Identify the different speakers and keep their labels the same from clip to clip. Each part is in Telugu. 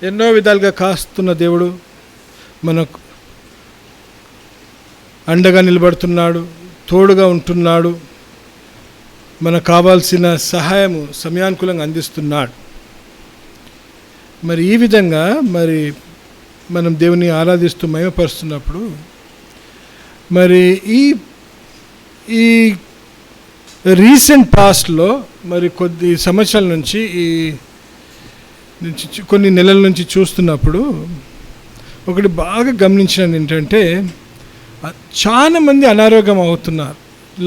Speaker 1: ఎన్నో విధాలుగా కాస్తున్న దేవుడు మనకు అండగా నిలబడుతున్నాడు, తోడుగా ఉంటున్నాడు, మనకు కావాల్సిన సహాయము సమయానుకూలంగా అందిస్తున్నాడు. మరి ఈ విధంగా మరి మనం దేవుని ఆరాధిస్తూ మహిమపరుస్తున్నప్పుడు మరి ఈ రీసెంట్ పాస్ట్లో మరి కొద్ది సంవత్సరాల నుంచి కొన్ని నెలల నుంచి చూస్తున్నప్పుడు ఒకటి బాగా గమనించినది ఏంటంటే చాలా మంది అనారోగ్యం అవుతున్నారు.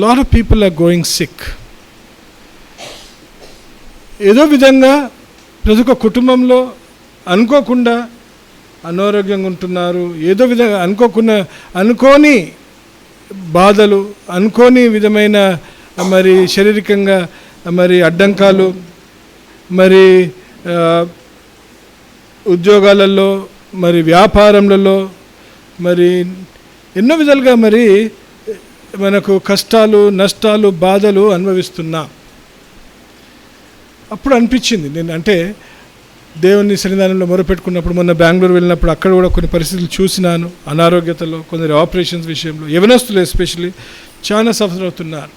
Speaker 1: Lot of people are going sick. ఏదో విధంగా ప్రతి ఒక్క కుటుంబంలో అనుకోకుండా అనారోగ్యంగా ఉంటున్నారు. ఏదో విధంగా అనుకోని బాధలు, అనుకోని విధమైన మరి శారీరకంగా మరి అడ్డంకాలు, మరి ఉద్యోగాలలో, మరి వ్యాపారములలో, మరి ఎన్నో విధాలుగా మరి మనకు కష్టాలు, నష్టాలు, బాధలు అనుభవిస్తున్నాం. అప్పుడు అనిపించింది, నేను అంటే దేవుని సన్నిధానంలో మొరపెట్టుకున్నప్పుడు, మొన్న బెంగళూరు వెళ్ళినప్పుడు అక్కడ కూడా కొన్ని పరిస్థితులు చూసినాను. అనారోగ్యతలో, కొందరు ఆపరేషన్స్ విషయంలో, యవనస్తులు ఎస్పెషల్లీ చాలా సఫర్ అవుతున్నారు.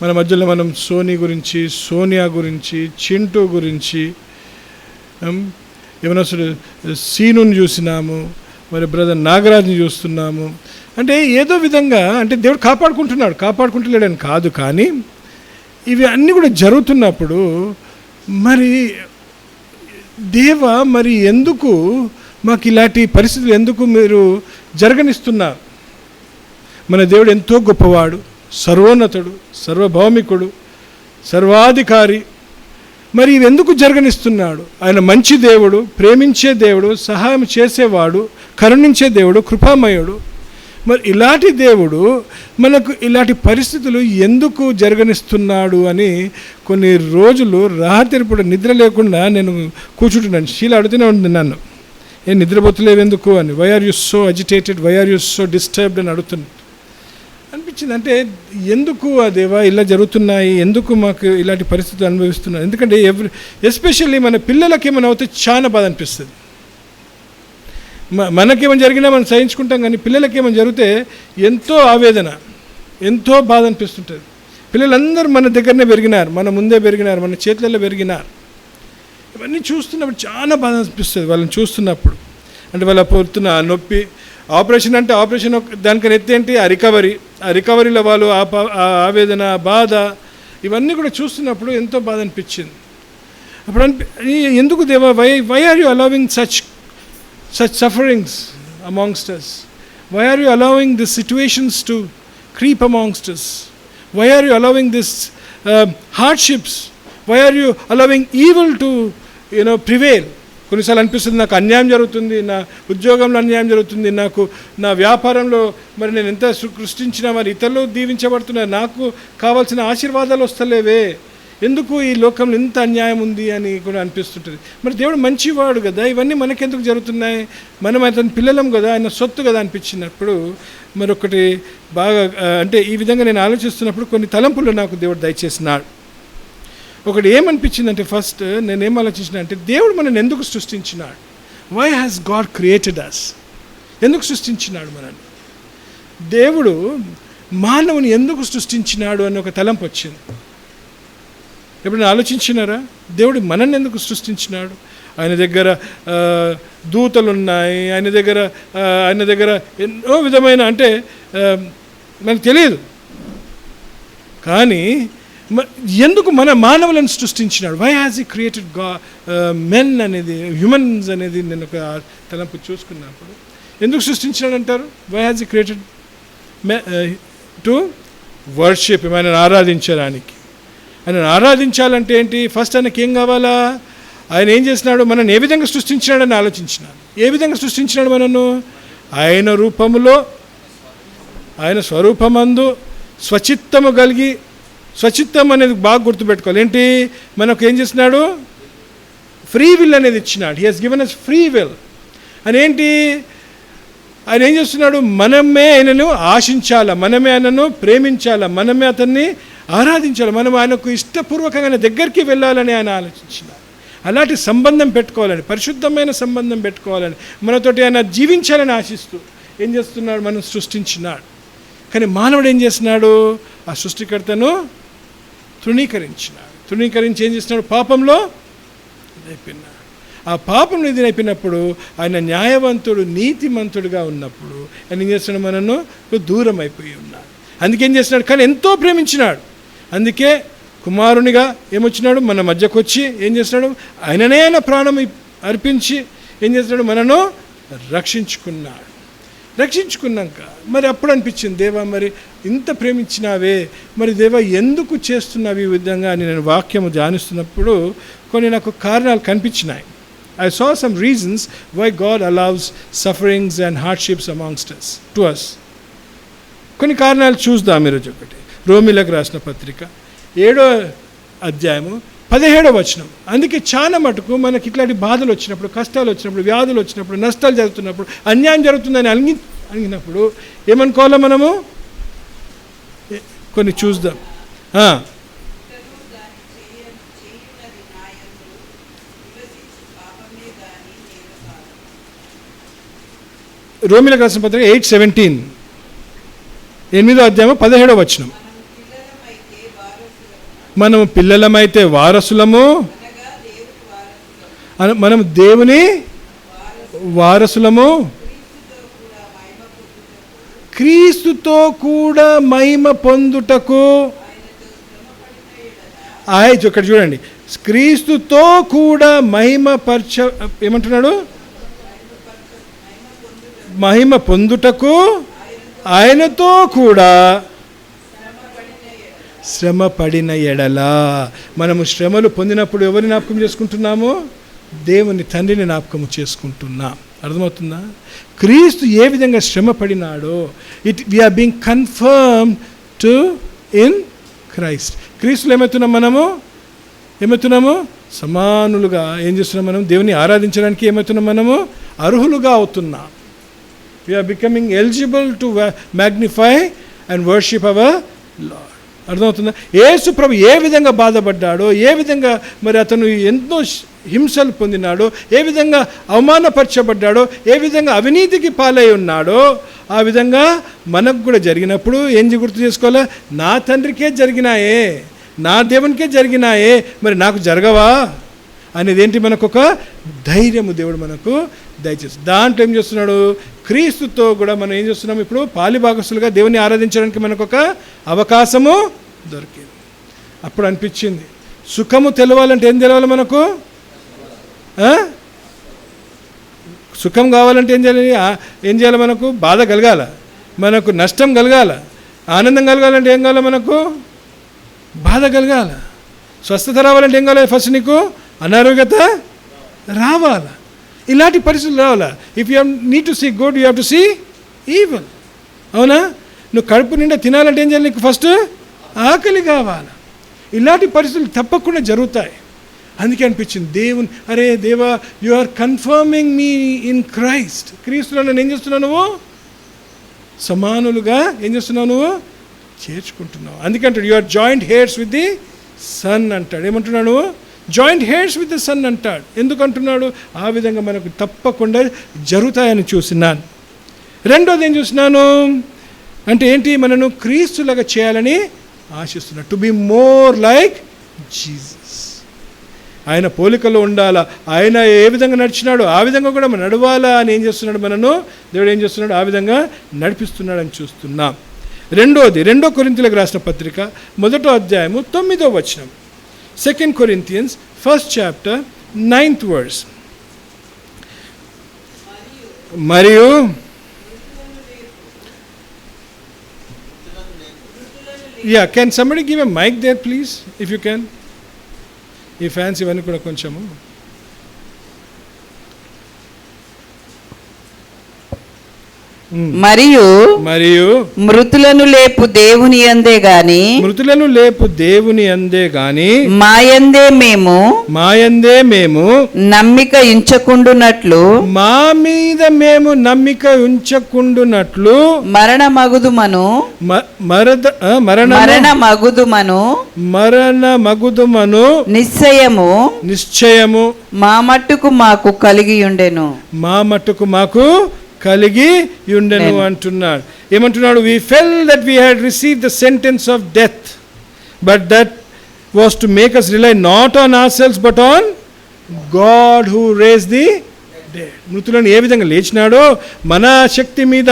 Speaker 1: మన మధ్యలో మనం సోనీ గురించి, సోనియా గురించి, చింటూ గురించి, యవనస్తుడు సీనుని చూసినాము, మరి బ్రదర్ నాగరాజ్ని చూస్తున్నాము. అంటే ఏదో విధంగా అంటే దేవుడు కాపాడుకుంటలేడని కాదు, కానీ ఇవి అన్నీ కూడా జరుగుతున్నప్పుడు మరి దేవ మరి ఎందుకు మాకు ఇలాంటి పరిస్థితులు ఎందుకు మీరు జరగనిస్తున్నారు? మన దేవుడు ఎంతో గొప్పవాడు, సర్వోన్నతుడు, సర్వభౌమికుడు, సర్వాధికారి. మరి ఇవి ఎందుకు జరగనిస్తున్నాడు? ఆయన మంచి దేవుడు, ప్రేమించే దేవుడు, సహాయం చేసేవాడు, కరుణించే దేవుడు, కృపామయుడు. మరి ఇలాంటి దేవుడు మనకు ఇలాంటి పరిస్థితులు ఎందుకు జరగనిస్తున్నాడు అని కొన్ని రోజులు రాత్రి పూట నిద్ర లేకుండా నేను కూర్చుంటున్నాను. శీల అడుగుతూనే ఉంటుంది నన్ను, ఏం నిద్రపోతలేవెందుకు అని. Why are you so agitated, why are you so disturbed అని అడుగుతుంది. అనిపించింది, అంటే ఎందుకు దేవా ఇలా జరుగుతున్నాయి, ఎందుకు మాకు ఇలాంటి పరిస్థితులు అనుభవిస్తున్నాయి? ఎందుకంటే ఎస్పెషల్లీ మన పిల్లలకి ఏమైనా అవుతే చాలా బాధ అనిపిస్తుంది. మనకేమైనా జరిగినా మనం సహించుకుంటాం, కానీ పిల్లలకి ఏమైనా జరిగితే ఎంతో ఆవేదన, ఎంతో బాధ అనిపిస్తుంటుంది. పిల్లలందరూ మన దగ్గరనే పెరిగినారు, మన ముందే పెరిగినారు, మన చేతులలో పెరిగినారు. ఇవన్నీ చూస్తున్నప్పుడు చాలా బాధ అనిపిస్తుంది వాళ్ళని చూస్తున్నప్పుడు. అంటే వాళ్ళ పొద్దున నొప్పి, ఆపరేషన్ అంటే ఆపరేషన్ దానికని ఎత్తేంటి ఆ రికవరీలో వాళ్ళు ఆవేదన, బాధ, ఇవన్నీ కూడా చూస్తున్నప్పుడు ఎంతో బాధ అనిపించింది. అప్పుడు ఎందుకు దేవా, why are you allowing such sufferings amongst us? Why are you allowing these situations to creep amongst us? Why are you allowing these hardships? Why are you allowing evil to prevail? కొన్నిసార్లు అనిపిస్తుంది, నాకు అన్యాయం జరుగుతుంది, నా ఉద్యోగంలో అన్యాయం జరుగుతుంది, నాకు నా వ్యాపారంలో మరి నేను ఎంత సృష్టించినా మరి ఇతరులు దీవించబడుతున్నారు, నాకు కావాల్సిన ఆశీర్వాదాలు వస్తలేవే, ఎందుకు ఈ లోకంలో ఇంత అన్యాయం ఉంది అని కూడా అనిపిస్తుంటుంది. మరి దేవుడు మంచివాడు కదా, ఇవన్నీ మనకెందుకు జరుగుతున్నాయి, మనం అతని పిల్లలం కదా, ఆయన సొత్తు కదా అనిపించినప్పుడు మరొకటి బాగా అంటే ఈ విధంగా నేను ఆలోచిస్తున్నప్పుడు కొన్ని తలంపులు నాకు దేవుడు దయచేసినాడు. ఒకటి ఏమనిపించిందంటే, ఫస్ట్ నేనేం ఆలోచించిన అంటే, దేవుడు మనల్ని ఎందుకు సృష్టించినాడు? Why has God created us? ఎందుకు సృష్టించినాడు మనల్ని? దేవుడు మానవుని ఎందుకు సృష్టించినాడు అని ఒక తలంపు వచ్చింది. ఎప్పుడైనా ఆలోచించినారా? దేవుడు మనల్ని ఎందుకు సృష్టించినాడు? ఆయన దగ్గర దూతలు ఉన్నాయి, ఆయన దగ్గర ఎన్నో విధమైన అంటే మనకు తెలియదు, కానీ ఎందుకు మన మానవులను సృష్టించినాడు? Why has he created men అనేది, హ్యూమన్స్ అనేది నేను ఒక తలంపు చూసుకున్నప్పుడు ఎందుకు సృష్టించినాడు అంటారు? Why has he created to worship, ఆయనను ఆరాధించడానికి. ఆయనను ఆరాధించాలంటే ఏంటి? ఫస్ట్ ఆయనకి ఏం కావాలా? ఆయన ఏం చేసినాడు? మనల్ని ఏ విధంగా సృష్టించినాడని ఆలోచించినాడు. ఏ విధంగా సృష్టించినాడు మనను? ఆయన రూపములో, ఆయన స్వరూపమందు స్వచిత్తము కలిగి, స్వచిత్తం అనేది బాగా గుర్తుపెట్టుకోవాలి. ఏంటి? మనకు ఏం చేసినాడు? ఫ్రీ విల్ అనేది ఇచ్చినాడు. He has given us free will. అని ఏంటి? ఆయన ఏం చేస్తున్నాడు? మనమే ఆయనను ఆశించాలా, మనమే ఆయనను ప్రేమించాలా, మనమే అతన్ని ఆరాధించాలి, మనం ఆయనకు ఇష్టపూర్వకంగా దగ్గరికి వెళ్ళాలని ఆయన ఆలోచించినాడు. అలాంటి సంబంధం పెట్టుకోవాలని, పరిశుద్ధమైన సంబంధం పెట్టుకోవాలని, మనతోటి ఆయన జీవించాలని ఆశిస్తూ ఏం చేస్తున్నాడు, మనం సృష్టించినాడు. కానీ మానవుడు ఏం చేస్తున్నాడు, ఆ సృష్టికర్తను తృణీకరించి ఏం చేస్తున్నాడు, పాపంలో అయిపోయినాడు. ఆ పాపంలో ఇది అయిపోయినప్పుడు ఆయన న్యాయవంతుడు, నీతిమంతుడుగా ఉన్నప్పుడు ఆయన ఏం చేస్తున్నాడు, మనను దూరం అయిపోయి ఉన్నాడు. అందుకేం చేస్తున్నాడు, కానీ ఎంతో ప్రేమించినాడు. అందుకే కుమారునిగా ఏమొచ్చినాడు, మన మధ్యకు వచ్చి ఏం చేస్తున్నాడు, ఆయననే ఆయన ప్రాణం అర్పించి ఏం చేస్తున్నాడు, మనను రక్షించుకున్నాక మరి అప్పుడు అనిపించింది, దేవా మరి ఇంత ప్రేమించినావే, మరి దేవా ఎందుకు చేస్తున్నావు ఈ విధంగా అని నేను వాక్యము ధ్యానిస్తున్నప్పుడు కొన్ని నాకు కారణాలు కనిపించినాయి. I saw some reasons why God allows sufferings and hardships amongst us, to us. కొన్ని కారణాలు చూద్దాం ఈరోజు. ఒకటి, రోమిలకు రాసిన పత్రిక 7వ అధ్యాయము 17వ వచనం. అందుకే చాలా మటుకు మనకి ఇట్లాంటి బాధలు వచ్చినప్పుడు, కష్టాలు వచ్చినప్పుడు, వ్యాధులు వచ్చినప్పుడు, నష్టాలు జరుగుతున్నప్పుడు, అన్యాయం జరుగుతుందని అలిగినప్పుడు ఏమనుకోవాలో మనము కొన్ని చూద్దాం. రోమిలకు రాసిన పత్రిక 8:17, 8వ అధ్యాయము 17వ వచనం. మనము పిల్లలమైతే వారసులము, మనం దేవుని వారసులము, క్రీస్తుతో కూడా మహిమ పొందుటకు. ఇక్కడ చూడండి, క్రీస్తుతో కూడా ఏమంటున్నాడు, మహిమ పొందుటకు ఆయనతో కూడా శ్రమ పడిన ఎడలా. మనము శ్రమలు పొందినప్పుడు ఎవరిని జ్ఞాపకం చేసుకుంటున్నాము, దేవుని తండ్రిని జ్ఞాపకం చేసుకుంటున్నాం. అర్థమవుతుందా? క్రీస్తు ఏ విధంగా శ్రమ పడినాడో, we are being conform to in Christ. క్రీస్తులో ఏమవుతున్నాము సమానులుగా ఏం చేస్తున్నాం, మనం దేవుని ఆరాధించడానికి ఏమవుతున్నాం, మనము అర్హులుగా అవుతున్నాం. We are becoming eligible to magnify and worship our Lord. అర్థమవుతుందా? యేసు ప్రభు ఏ విధంగా బాధపడ్డాడో, ఏ విధంగా మరి అతను ఎన్నో హింసలు పొందినాడో, ఏ విధంగా అవమానపరచబడ్డాడో, ఏ విధంగా అవినీతికి పాలై ఉన్నాడో, ఆ విధంగా మనకు కూడా జరిగినప్పుడు ఏం గుర్తు చేసుకోవాలా, నా తండ్రికే జరిగినాయే, నా దేవునికే జరిగినాయే, మరి నాకు జరగవా అనేది ఏంటి, మనకు ఒక ధైర్యము దేవుడు మనకు దయచేసి. దాంట్లో ఏం చేస్తున్నాడు, క్రీస్తుతో కూడా మనం ఏం చేస్తున్నాం, ఇప్పుడు పాలిభాగస్తులుగా దేవుని ఆరాధించడానికి మనకు ఒక అవకాశము దొరికింది. అప్పుడు అనిపించింది, సుఖము తెలవాలంటే ఏం తెలవాలి, మనకు సుఖం కావాలంటే ఏం చేయాలి, మనకు బాధ కలగాల, మనకు నష్టం కలగాల, ఆనందం కలగాలంటే ఏం కావాలి, మనకు బాధ కలగాల. స్వస్థత రావాలంటే ఏం కావాలి, ఫస్ట్ నీకు అనారోగ్యత రావాలా, ఇలాంటి పరిస్థితులు రావాలా. If you need to see good, you have to see evil. అవునా? నువ్వు కడుపు నిండా తినాలంటే ఏం చేయాలి, నీకు ఫస్ట్ ఆకలి కావాలా. ఇలాంటి పరిస్థితులు తప్పకుండా జరుగుతాయి. అందుకే అనిపించింది, అరే దేవా, you are conforming me in Christ. క్రీస్తులో నేను ఏం చేస్తున్నావు, నువ్వు సమానులుగా ఏం చేస్తున్నావు, నువ్వు చేర్చుకుంటున్నావు. అందుకంటాడు, you are joint heirs with the son అంటాడు. ఏమంటున్నావు, నువ్వు joint heirs with the son అంటాడు. ఎందుకు అంటున్నాడు? ఆ విధంగా మనకు తప్పకుండా జరుగుతాయని చూసినాను. రెండోది ఏం చూసినాను అంటే ఏంటి, మనను క్రీస్తులాగా చేయాలని ఆశిస్తున్నాడు. To be more like Jesus. ఆయన పోలికలో ఉండాలా, ఆయన ఏ విధంగా నడిచినాడు ఆ విధంగా కూడా మనం నడవాలా అని ఏం చేస్తున్నాడు, మనను దేవుడు ఏం చేస్తున్నాడు, ఆ విధంగా నడిపిస్తున్నాడు అని చూస్తున్నాం. రెండో కొరింథీయులకు రాసిన పత్రిక 1వ అధ్యాయము 9వ వచనం. 2 Corinthians 1st chapter 9th verse. మరియు can somebody give a mic there please, if you can? ఈ ఫ్యాన్స్ ఇవన్నీ కూడా కొంచెము
Speaker 2: మరియు మృతులను లేపు దేవుని యందే గాని మాయందే మేము నమ్మిక ఉంచకుండునట్లు
Speaker 1: మీద మేము నమ్మిక ఉంచకుండునట్లు మరణమగుదుమను నిశ్చయము
Speaker 2: మా మట్టుకు మాకు కలిగి ఉండెను
Speaker 1: అంటున్నాడు. ఏమంటున్నాడు? we felt that we had received the sentence of death, but that was to make us rely not on ourselves but on God who raised the dead. మృతులను ఏ విధంగా లేచినాడో మన శక్తి మీద,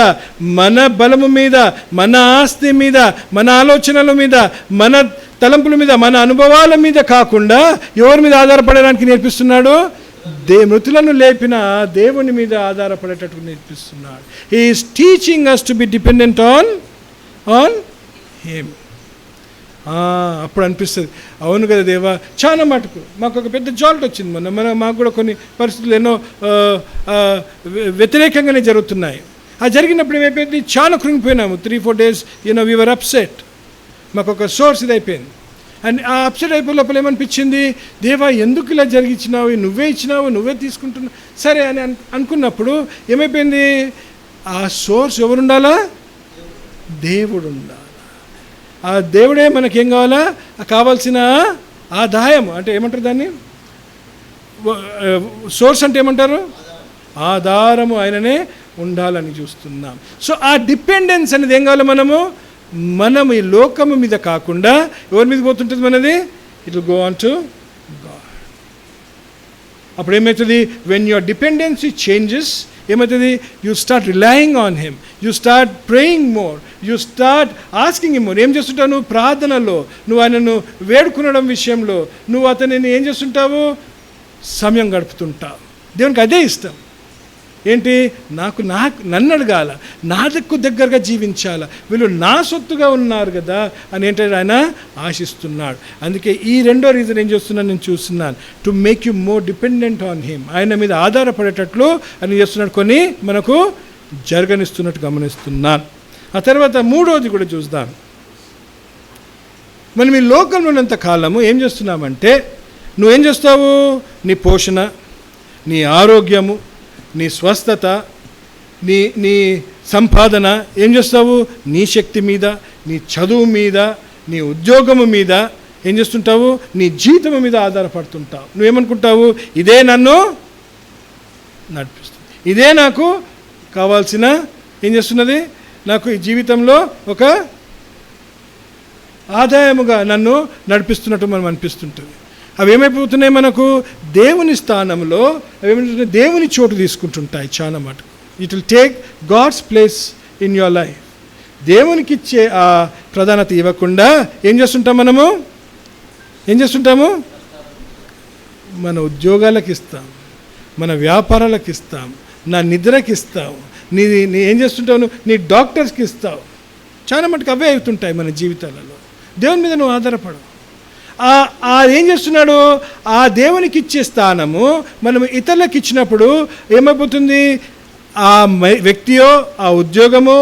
Speaker 1: మన బలము మీద, మన ఆస్తి మీద, మన ఆలోచనల మీద, మన తలంపుల మీద, మన అనుభవాల మీద కాకుండా ఎవరి మీద ఆధారపడడానికి నేర్పిస్తున్నాడు? మృతులను లేపిన దేవుని మీద ఆధారపడేటట్టు నేర్పిస్తున్నాడు. He is teaching us to be dependent on him. అప్పుడు అనిపిస్తుంది, అవును కదా దేవా, చాలా మటుకు మాకు ఒక పెద్ద జాల్ట్ వచ్చింది మాకు కూడా కొన్ని పరిస్థితులు ఎన్నో వ్యతిరేకంగానే జరుగుతున్నాయి. జరిగినప్పుడు ఏమైపోయింది, చాలా కృంగిపోయినాము. 3-4 days వీ వర్ అప్సెట్. మాకు ఒక సోర్స్ ఇది అయిపోయింది. అండ్ ఆ అప్సెట్ అయిపోయే లోపల ఏమనిపించింది, దేవా ఎందుకు ఇలా జరిగించినావు, నువ్వే ఇచ్చినావు, నువ్వే తీసుకుంటున్నావు, సరే అని అనుకున్నప్పుడు ఏమైపోయింది, ఆ సోర్స్ ఎవరుండాలా? దేవుడు ఉండాలి. ఆ దేవుడే మనకేం కావాలా? కావాల్సిన ఆదాయం అంటే ఏమంటారు దాన్ని? సోర్స్ అంటే ఏమంటారు? ఆధారము ఆయననే ఉండాలని చూస్తున్నాం. సో ఆ డిపెండెన్స్ అనేది ఏం కావాలి? మనం ఈ లోకము మీద కాకుండా ఎవరి మీద పోతుంటుంది మనది? It will go on to God. అప్పుడు ఏమవుతుంది? వెన్ యువర్ డిపెండెన్సీ చేంజెస్ ఏమవుతుంది? You start relying on him, you start praying more, you start asking him more. ఏం చేస్తుంటావు నువ్వు? ప్రార్థనలో నువ్వు ఆయనను వేడుకునడం విషయంలో నువ్వు అతనిని ఏం చేస్తుంటావు? సమయం గడుపుతుంటావు. దేవునికి అదే ఇష్టం. ఏంటి? నన్ను అడగాల, నా దగ్గరగా జీవించాల, వీళ్ళు నా సొత్తుగా ఉన్నారు కదా అని ఏంటంటే ఆయన ఆశిస్తున్నాడు. అందుకే ఈ రెండో రీజన్ ఏం చేస్తున్నాను నేను చూస్తున్నాను, to make you more dependent on him. ఆయన మీద ఆధారపడేటట్లు అని చేస్తున్నాడు, కొన్ని మనకు జరగనిస్తున్నట్టు గమనిస్తున్నాను. ఆ తర్వాత మూడోది కూడా చూద్దాం. మనం ఈ లోకంలో ఉన్నంత కాలము ఏం చేస్తున్నామంటే, నువ్వేం చేస్తావు? నీ పోషణ, నీ ఆరోగ్యము, నీ స్వస్థత, నీ సంపాదన ఏం చేస్తావు? నీ శక్తి మీద, నీ చదువు మీద, నీ ఉద్యోగము మీద ఏం చేస్తుంటావు? నీ జీవితం మీద ఆధారపడుతుంటావు. నువ్వేమనుకుంటావు? ఇదే నన్ను నడిపిస్తుంది, ఇదే నాకు కావాల్సిన ఏం చేస్తున్నది, నాకు ఈ జీవితంలో ఒక ఆదాయముగా నన్ను నడిపిస్తున్నట్టు మనం అనిపిస్తుంటుంది. అవి ఏమైపోతున్నాయి? మనకు దేవుని స్థానంలో అవి ఏమైపోతున్నాయి? దేవుని చోటు తీసుకుంటుంటాయి చాలా మటుకు. It will take God's place in your life. దేవునికి ఇచ్చే ఆ ప్రాధాన్యత ఇవ్వకుండా ఏం చేస్తుంటాం? ఏం చేస్తుంటాము? మన ఉద్యోగాలకు ఇస్తాం, మన వ్యాపారాలకు ఇస్తాం, నా నిద్రకి ఇస్తావు, నీ ఏం చేస్తుంటావు? నీ డాక్టర్స్కి ఇస్తావు. చాలా మటుకు అవే అవుతుంటాయి మన జీవితాలలో. దేవుని మీద నువ్వు ఆధారపడవు. ఏం చేస్తున్నాడు? ఆ దేవునికి ఇచ్చే స్థానము మనం ఇతరులకు ఇచ్చినప్పుడు ఏమైపోతుంది? ఆ వ్యక్తియో, ఆ ఉద్యోగమో,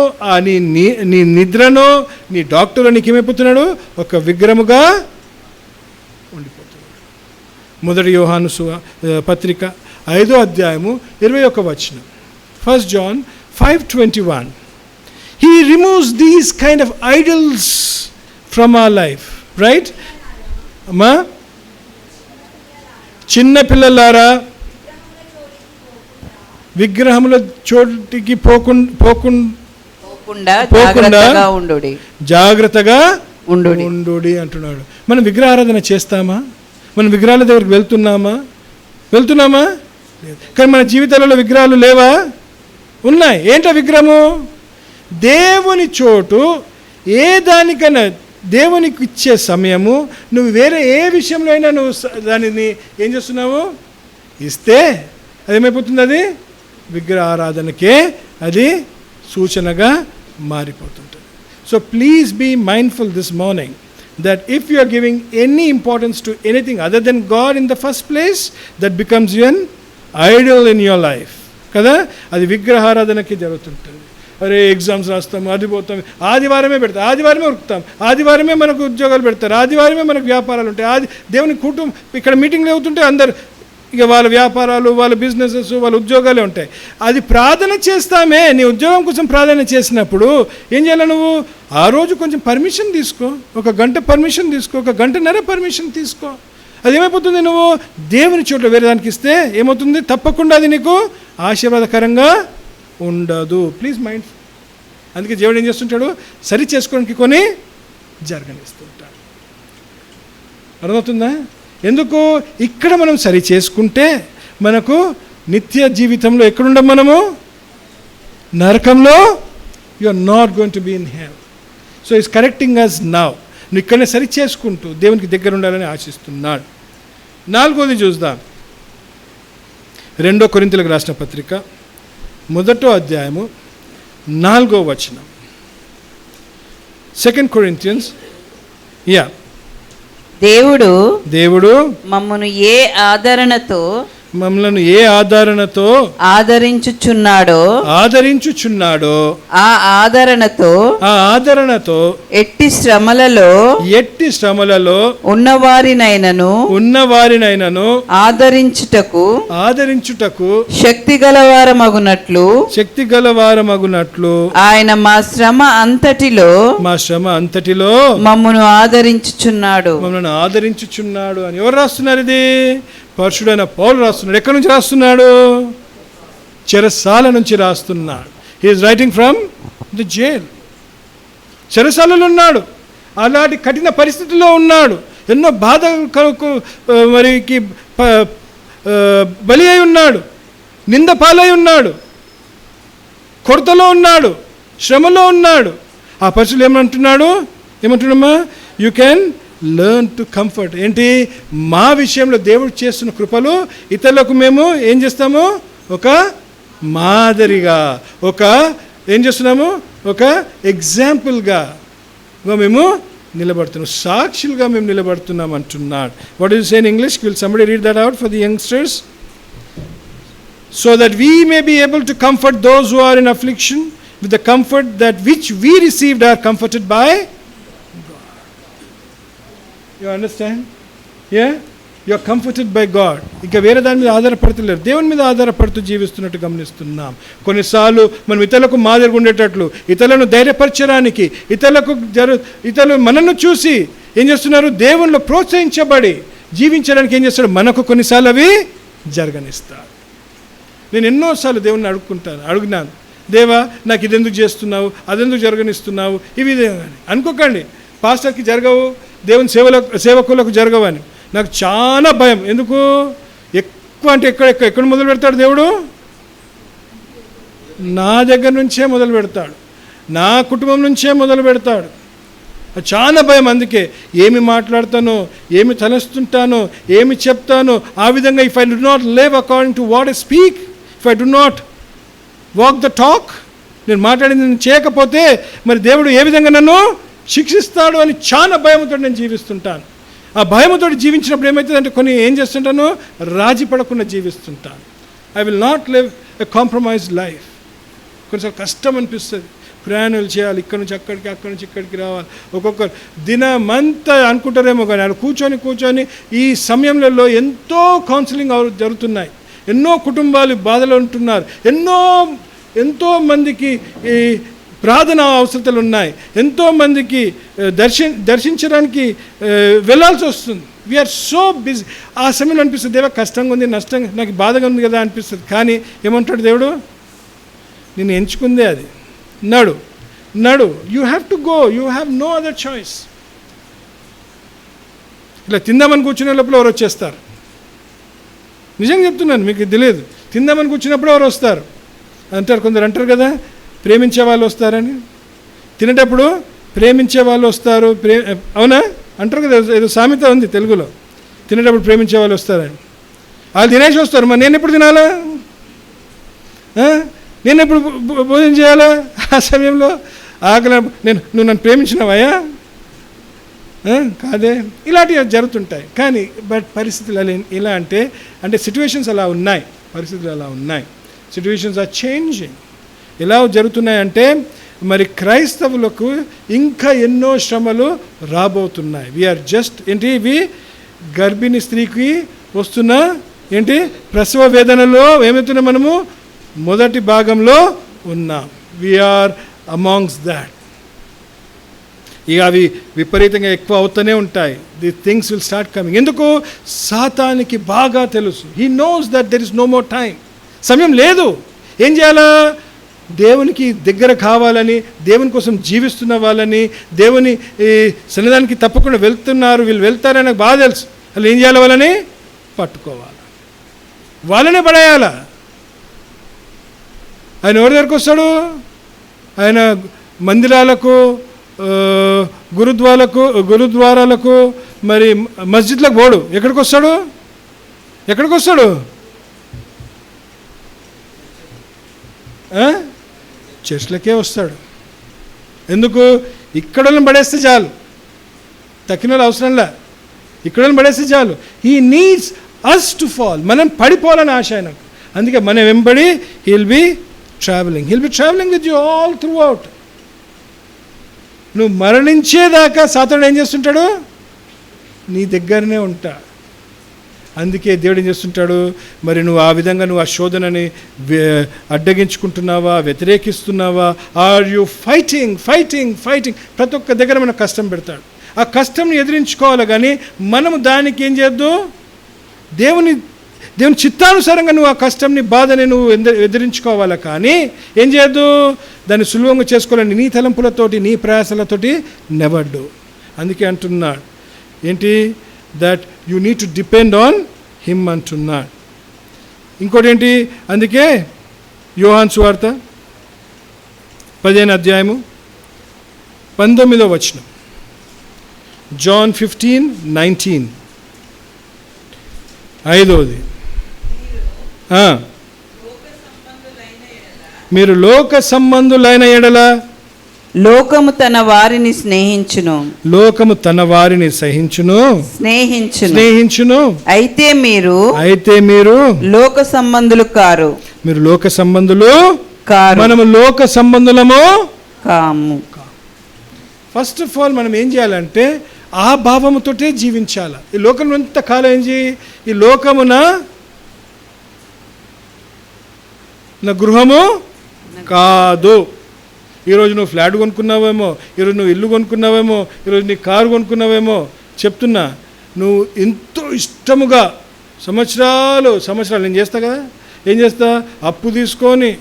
Speaker 1: నీ నిద్రనో, నీ డాక్టరో నీకు ఏమైపోతున్నాడు? ఒక విగ్రహముగా ఉండిపోతున్నాడు. 1 యోహాను పత్రిక 5వ అధ్యాయము 21వ వచనం. 1 John 5:21. He removes these kind of idols from our life, right? అమ్మా, చిన్న పిల్లలారా, విగ్రహముల చోటికి పోకుండా జాగ్రత్తగా ఉండు అంటున్నాడు. మనం విగ్రహారాధన చేస్తామా? మనం విగ్రహాల దగ్గరికి వెళ్తున్నామా? కానీ మన జీవితాలలో విగ్రహాలు లేవా? ఉన్నాయి. ఏంటో విగ్రహము? దేవుని చోటు. ఏ దానికైనా దేవునికి ఇచ్చే సమయము నువ్వు వేరే ఏ విషయంలో అయినా నువ్వు దానిని ఏం చేస్తున్నావు? ఇస్తే అదేమైపోతుంది? అది విగ్రహ ఆరాధనకే అది సూచనగా మారిపోతుంటుంది. So please be mindful this morning that if you are giving any importance to anything other than God in the first place, that becomes an idol in your life. కదా? అది విగ్రహారాధనకి జరుగుతుంటుంది. అరే ఎగ్జామ్స్ రాస్తాము, అది పోతాం, ఆదివారమే పెడతాం, ఆదివారమే ఉరుకుతాం, ఆదివారమే మనకు ఉద్యోగాలు పెడతారు, ఆదివారమే మనకు వ్యాపారాలు ఉంటాయి. దేవుని కుటుంబం ఇక్కడ మీటింగ్లు అవుతుంటే అందరు ఇక వాళ్ళ వ్యాపారాలు, వాళ్ళ బిజినెసెస్, వాళ్ళ ఉద్యోగాలే ఉంటాయి. అది ప్రార్థన చేస్తామే, నీ ఉద్యోగం కోసం ప్రార్థన చేసినప్పుడు ఏం చేయాలి? నువ్వు ఆ రోజు కొంచెం పర్మిషన్ తీసుకో, 1 గంట పర్మిషన్ తీసుకో, 1 గంటన్నర పర్మిషన్ తీసుకో. అది ఏమైపోతుంది? నువ్వు దేవుని చోట్ల వేరే దానికి ఇస్తే ఏమవుతుంది? తప్పకుండా అది నీకు ఆశీర్వాదకరంగా ఉండదు. Please mind. అందుకే దేవుడు ఏం చేస్తుంటాడు? సరి చేసుకోవడానికి కొన్ని జరగనిస్తుంటాడు. అర్థమవుతుందా? ఎందుకు? ఇక్కడ మనం సరి చేసుకుంటే మనకు నిత్య జీవితంలో ఎక్కడుండం? మనము నరకంలో. You are not going to be in hell. So it's correcting us now. నువ్వు ఇక్కడనే సరి చేసుకుంటూ దేవునికి దగ్గర ఉండాలని ఆశిస్తున్నాడు. 4వది చూద్దాం. 2 కొరింథీయులకు రాసిన పత్రిక 1వ అధ్యాయము 4వ వచనం. 2 Corinthians. దేవుడు
Speaker 2: మమ్మను ఏ ఆదరణతో
Speaker 1: మమ్మలను ఏ ఆదరణతో
Speaker 2: ఆదరించుచున్నాడో ఆ ఆదరణతో ఎట్టి శ్రమలలో ఉన్నవారినైనను ఆదరించుటకు శక్తి గలవారమగునట్లు ఆయన మా శ్రమ అంతటిలో మమ్మను ఆదరించుచున్నాడు
Speaker 1: అని ఎవరు రాస్తున్నారు? ఇది పరిశుడైన పౌలు రాస్తున్నాడు. ఎక్కడి నుంచి రాస్తున్నాడు? చెరసాల నుంచి రాస్తున్నాడు. He is writing from the jail. చెరసాలలో ఉన్నాడు, అలాంటి కఠిన పరిస్థితుల్లో ఉన్నాడు, ఎన్నో బాధకు మరికి బలి అయి ఉన్నాడు, నింద పాలై ఉన్నాడు, కొరతలో ఉన్నాడు, శ్రమలో ఉన్నాడు. ఆ పరిస్థితులు ఏమంటున్నామా? You can learn to comfort. ఏంటి? మా విషయంలో దేవుడు చేస్తున్న కృపలు ఇతరులకు మేము ఏం చేస్తాము? ఒక మాదిరిగా, ఏం చేస్తున్నాము? ఒక ఎగ్జాంపుల్గా మేము నిలబడుతున్నాం, సాక్షులుగా మేము నిలబడుతున్నాం అంటున్నాడు. What is say in English? Will somebody read that out for the youngsters? So that we may be able to comfort those who are in affliction with the comfort that which we received are comforted by. You understand? Yeah? You are comforted by God. ఇంకా వేరే దాని మీద ఆధారపడతలేరు, దేవుని మీద ఆధారపడుతూ జీవిస్తున్నట్టు గమనిస్తున్నాం. కొన్నిసార్లు మనం ఇతరులకు మాదిరిగా ఉండేటట్లు, ఇతరులను ధైర్యపరచడానికి, ఇతరులు మనల్ని చూసి ఏం చేస్తున్నారు? దేవునిలో ప్రోత్సహించబడి జీవించడానికి ఏం చేస్తాడు? మనకు కొన్నిసార్లు అవి జరగనిస్తాడు. నేను ఎన్నోసార్లు దేవుణ్ణి అడిగినాను, దేవా నాకు ఇది ఎందుకు చేస్తున్నావు, అదెందుకు జరగనిస్తున్నావు, ఇవి అనుకోకండి పాస్టర్కి జరగవు, దేవుని సేవకులకు జరగవని. నాకు చాలా భయం. ఎందుకు? ఎక్కువ అంటే ఎక్కడ మొదలు పెడతాడు దేవుడు? నా దగ్గర నుంచే మొదలు పెడతాడు, నా కుటుంబం నుంచే మొదలు పెడతాడు. చాలా భయం. అందుకే ఏమి మాట్లాడతానో, ఏమి తలస్తుంటానో, ఏమి చెప్తానో ఆ విధంగా if I do not live according to what I speak, if I do not walk the talk, నేను మాట్లాడింది నేను చేయకపోతే మరి దేవుడు ఏ విధంగా నన్ను శిక్షిస్తాడు అని చాలా భయంతో నేను జీవిస్తుంటాను. ఆ భయంతో జీవించినప్పుడు ఏమవుతుందంటే కొన్ని ఏం చేస్తుంటాను? రాజీ పడకుండా జీవిస్తుంటాను. I will not live a compromised life. కొంచెం కష్టం అనిపిస్తుంది, ప్రయాణాలు చేయాలి, ఇక్కడ నుంచి అక్కడికి, అక్కడి నుంచి ఇక్కడికి రావాలి. ఒక్కొక్కరు దినమంతా అనుకుంటారేమో కానీ వాళ్ళు కూర్చొని ఈ సమయంలో ఎంతో కౌన్సిలింగ్ జరుగుతున్నాయి, ఎన్నో కుటుంబాలు బాధలు ఉంటున్నారు, ఎంతో మందికి ఈ ప్రార్థన అవసరతలు ఉన్నాయి, ఎంతోమందికి దర్శించడానికి వెళ్ళాల్సి వస్తుంది. We're so busy. ఆ సమయంలో అనిపిస్తుంది, దేవా కష్టంగా ఉంది, నష్టంగా, నాకు బాధగా ఉంది కదా అనిపిస్తుంది. కానీ ఏమంటాడు దేవుడు? నేను ఎంచుకుందే అది, నడు, you have to go, you have no other choice. ఇలా తిందామని కూర్చునే లోపల ఎవరు వచ్చేస్తారు. నిజంగా చెప్తున్నాను, మీకు తెలియదు. తిందామని కూర్చున్నప్పుడు ఎవరు వస్తారు అంటారు, కొందరు అంటారు కదా, ప్రేమించే వాళ్ళు వస్తారని. తినేటప్పుడు ప్రేమించే వాళ్ళు వస్తారు, అవునా అంటారు కదా, ఏదో సామెత ఉంది తెలుగులో, తినేటప్పుడు ప్రేమించే వాళ్ళు వస్తారని. వాళ్ళు తినేసి వస్తారు, మరి నేను ఎప్పుడు తినాలా? నేను ఎప్పుడు భోజనం చేయాలా? ఆ సమయంలో ఆకలి, నువ్వు నన్ను ప్రేమించినవయ్యా కాదే, ఇలాంటివి జరుగుతుంటాయి. కానీ పరిస్థితులు ఎలా అంటే సిచ్యువేషన్స్ అలా ఉన్నాయి, పరిస్థితులు అలా ఉన్నాయి. Situations are changing. ఎలా జరుగుతున్నాయంటే మరి క్రైస్తవులకు ఇంకా ఎన్నో శ్రమలు రాబోతున్నాయి. వీఆర్ జస్ట్ ఏంటి, ఇవి గర్భిణీ స్త్రీకి వస్తున్న ఏంటి ప్రసవ వేదనలో ఏమవుతున్నాం, మనము మొదటి భాగంలో ఉన్నాం. We're amongst that. ఇక అవి విపరీతంగా ఎక్కువ అవుతూనే ఉంటాయి. The things will start coming. ఎందుకు? సాతానికి బాగా తెలుసు. He knows that there is no more time. సమయం లేదు. ఏం చేయాలా? దేవునికి దగ్గర కావాలని, దేవుని కోసం జీవిస్తున్న వాళ్ళని, దేవుని సన్నిధానికి తప్పకుండా వెళ్తున్నారు, వీళ్ళు వెళ్తారని నాకు బాగా తెలుసు. వాళ్ళు ఏం చేయాలి? వాళ్ళని పట్టుకోవాలి, వాళ్ళనే పడేయాల. ఆయన ఎవరి దగ్గరకు వస్తాడు? ఆయన మందిరాలకు, గురుద్వారాలకు, మరి మస్జిద్లకు పోడు. ఎక్కడికి వస్తాడు? ఎక్కడికి వస్తాడు? చర్చ్లకే వస్తాడు. ఎందుకు? ఇక్కడ వాళ్ళని పడేస్తే చాలు, తక్కిన వాళ్ళు అవసరంలా, ఇక్కడ వాళ్ళని పడేస్తే చాలు. He needs us to fall. మనం పడిపోవాలని ఆశ ఆయనకు. అందుకే మనం వెంబడి he'll be travelling with you all throughout. నువ్వు మరణించేదాకా సాతానుడు ఏం చేస్తుంటాడు? నీ దగ్గరనే ఉంటా. అందుకే దేవుడు ఏం చేస్తుంటాడు? మరి నువ్వు ఆ విధంగా నువ్వు ఆ శోధనని అడ్డగించుకుంటున్నావా, వ్యతిరేకిస్తున్నావా? Are you fighting? ప్రతి ఒక్క దగ్గర మనకు కష్టం పెడతాడు. ఆ కష్టంని ఎదిరించుకోవాలి. కానీ మనము దానికి ఏం చేయొద్దు? దేవుని చిత్తానుసారంగా నువ్వు ఆ కష్టంని, బాధని నువ్వు ఎదిరించుకోవాలి. కానీ ఏం చేయొద్దు? దాన్ని సులభంగా చేసుకోవాలని నీ తలంపులతోటి, నీ ప్రయాసాలతోటి నెవర్ డూ. అందుకే అంటున్నాడు ఏంటి? That you need to depend on him అంటున్నాడు. ఇంకోటి ఏంటి? అందుకే యోహాను సువార్త 15వ అధ్యాయము 19వ వచనం. John 15:19. 5వది. మీరు లోక సంబంధులైన ఎడల
Speaker 2: లోకము తన వారిని స్నేహించును,
Speaker 1: లోకము తన వారిని స్నేహించును. అయితే మీరు
Speaker 2: లోక సంబంధులు కారు.
Speaker 1: మీరు లోక సంబంధులు
Speaker 2: కారు,
Speaker 1: మనము లోక సంబంధులము
Speaker 2: కాము.
Speaker 1: ఫస్ట్ ఆఫ్ ఆల్ మనం ఏం చేయాలంటే ఆ భావముతోటే జీవించాలి. ఈ లోకం ఎంత కాలం ఏం చేయి, ఈ లోకమున నా గృహము కాదు. ఈరోజు నువ్వు ఫ్లాట్ కొనుక్కున్నావేమో, ఈరోజు నువ్వు ఇల్లు కొనుక్కున్నావేమో, ఈరోజు నీ కారు కొనుక్కున్నావేమో, చెప్తున్నా నువ్వు ఎంతో ఇష్టముగా సంవత్సరాలు నేను చేస్తా కదా, ఏం చేస్తా? అప్పు తీసుకొని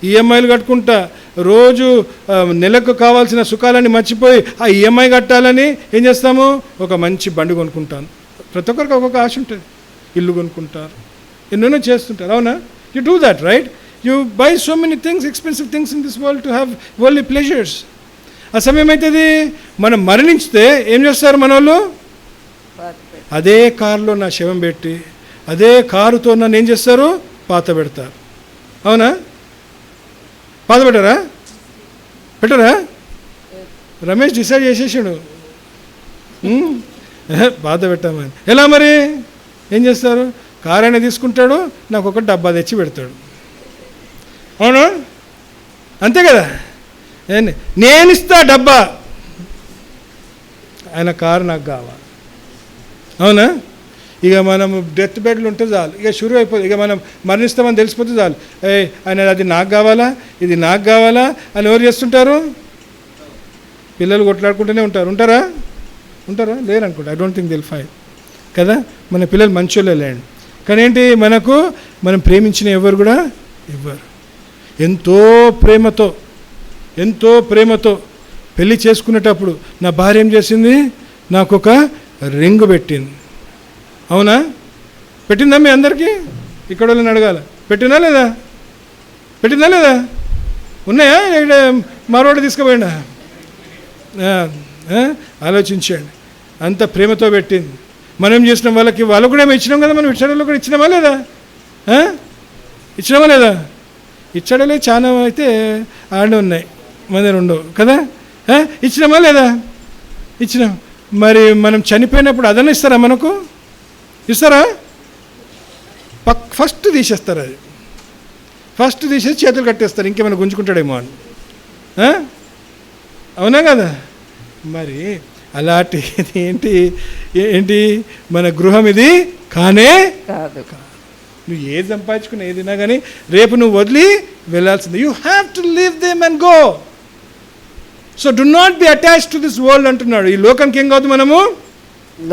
Speaker 1: ఈఎంఐలు కట్టుకుంటా, రోజు నెలకు కావాల్సిన సుఖాలని మర్చిపోయి ఆ ఈఎంఐ కట్టాలని ఏం చేస్తాము? ఒక మంచి బండి కొనుక్కుంటాను. ప్రతి ఒక్కరికి ఒక్కొక్క ఆశ ఉంటుంది. ఇల్లు కొనుక్కుంటారు, ఎన్నెన్నో చేస్తుంటారు. అవునా? You do that, right? You buy so many things, expensive things in this world to have worldly pleasures. ఆ సమయం అవుతుంది, మనం మరణించితే ఏం చేస్తారు మన వాళ్ళు? అదే కారులో నా శవం పెట్టి, అదే కారుతో నన్ను ఏం చేస్తారు? పాత పెడతారు. అవునా? పాత పెట్టరా? రమేష్ డిసైడ్ చేసేసాడు పాత పెట్టామని. ఎలా మరి? ఏం చేస్తారు? కారు అయినా తీసుకుంటాడు, నాకు ఒక డబ్బా తెచ్చి పెడతాడు. అవును, అంతే కదా. నేను ఇస్తా డబ్బా, ఆయన కారు నాకు కావాలి. అవునా? ఇక మనం డెత్ బెడ్లు ఉంటే చాలు, ఇక షురు అయిపోతుంది. ఇక మనం మరణిస్తామని తెలిసిపోతే చాలు, ఆయన అది నాకు కావాలా, ఇది నాకు కావాలా అని ఎవరు చేస్తుంటారు? పిల్లలు కొట్లాడుకుంటూనే ఉంటారా? లేరు అనుకుంటా. I don't think they'll fight కదా. మన పిల్లలు మంచోళ్ళే లేండి. కానీ ఏంటి, మనం ప్రేమించిన ఎవరు కూడా ఇవ్వరు. ఎంతో ప్రేమతో పెళ్ళి చేసుకునేటప్పుడు నా భార్య ఏం చేసింది? నాకు ఒక రింగ్ పెట్టింది. అవునా? పెట్టిందా? మీ అందరికీ ఇక్కడ వాళ్ళని అడగాల. పెట్టినా లేదా? ఉన్నాయా? ఇక్కడ మరోటి తీసుకుపోయిందా? ఆలోచించండి. అంత ప్రేమతో పెట్టింది. మనం చేసిన వాళ్ళు కూడా ఏమో ఇచ్చినాం కదా. మనం ఇచ్చడంలో కూడా ఇచ్చినామా లేదా? ఇచ్చడలే చాలా అయితే ఆడే ఉన్నాయి, మన ఉండవు కదా. ఇచ్చినామా లేదా? ఇచ్చినాం. మరి మనం చనిపోయినప్పుడు అదన్నా ఇస్తారా? మనకు ఇస్తారా? ఫస్ట్ తీసేస్తారు. అది ఫస్ట్ తీసేసి చేతులు కట్టేస్తారు, ఇంకేమైనా గుంజుకుంటాడేమో అని. అవునా కదా? మరి అలాంటి ఏంటి మన గృహం ఇది కానే
Speaker 2: కాదు.
Speaker 1: నువ్వు ఏది సంపాదించుకున్నా ఏదినా కానీ రేపు నువ్వు వదిలి వెళ్ళాల్సిందే. You have to leave them and go. So do not be attached to this world అంటున్నాడు. ఈ లోకానికి ఏం కావద్దు, మనము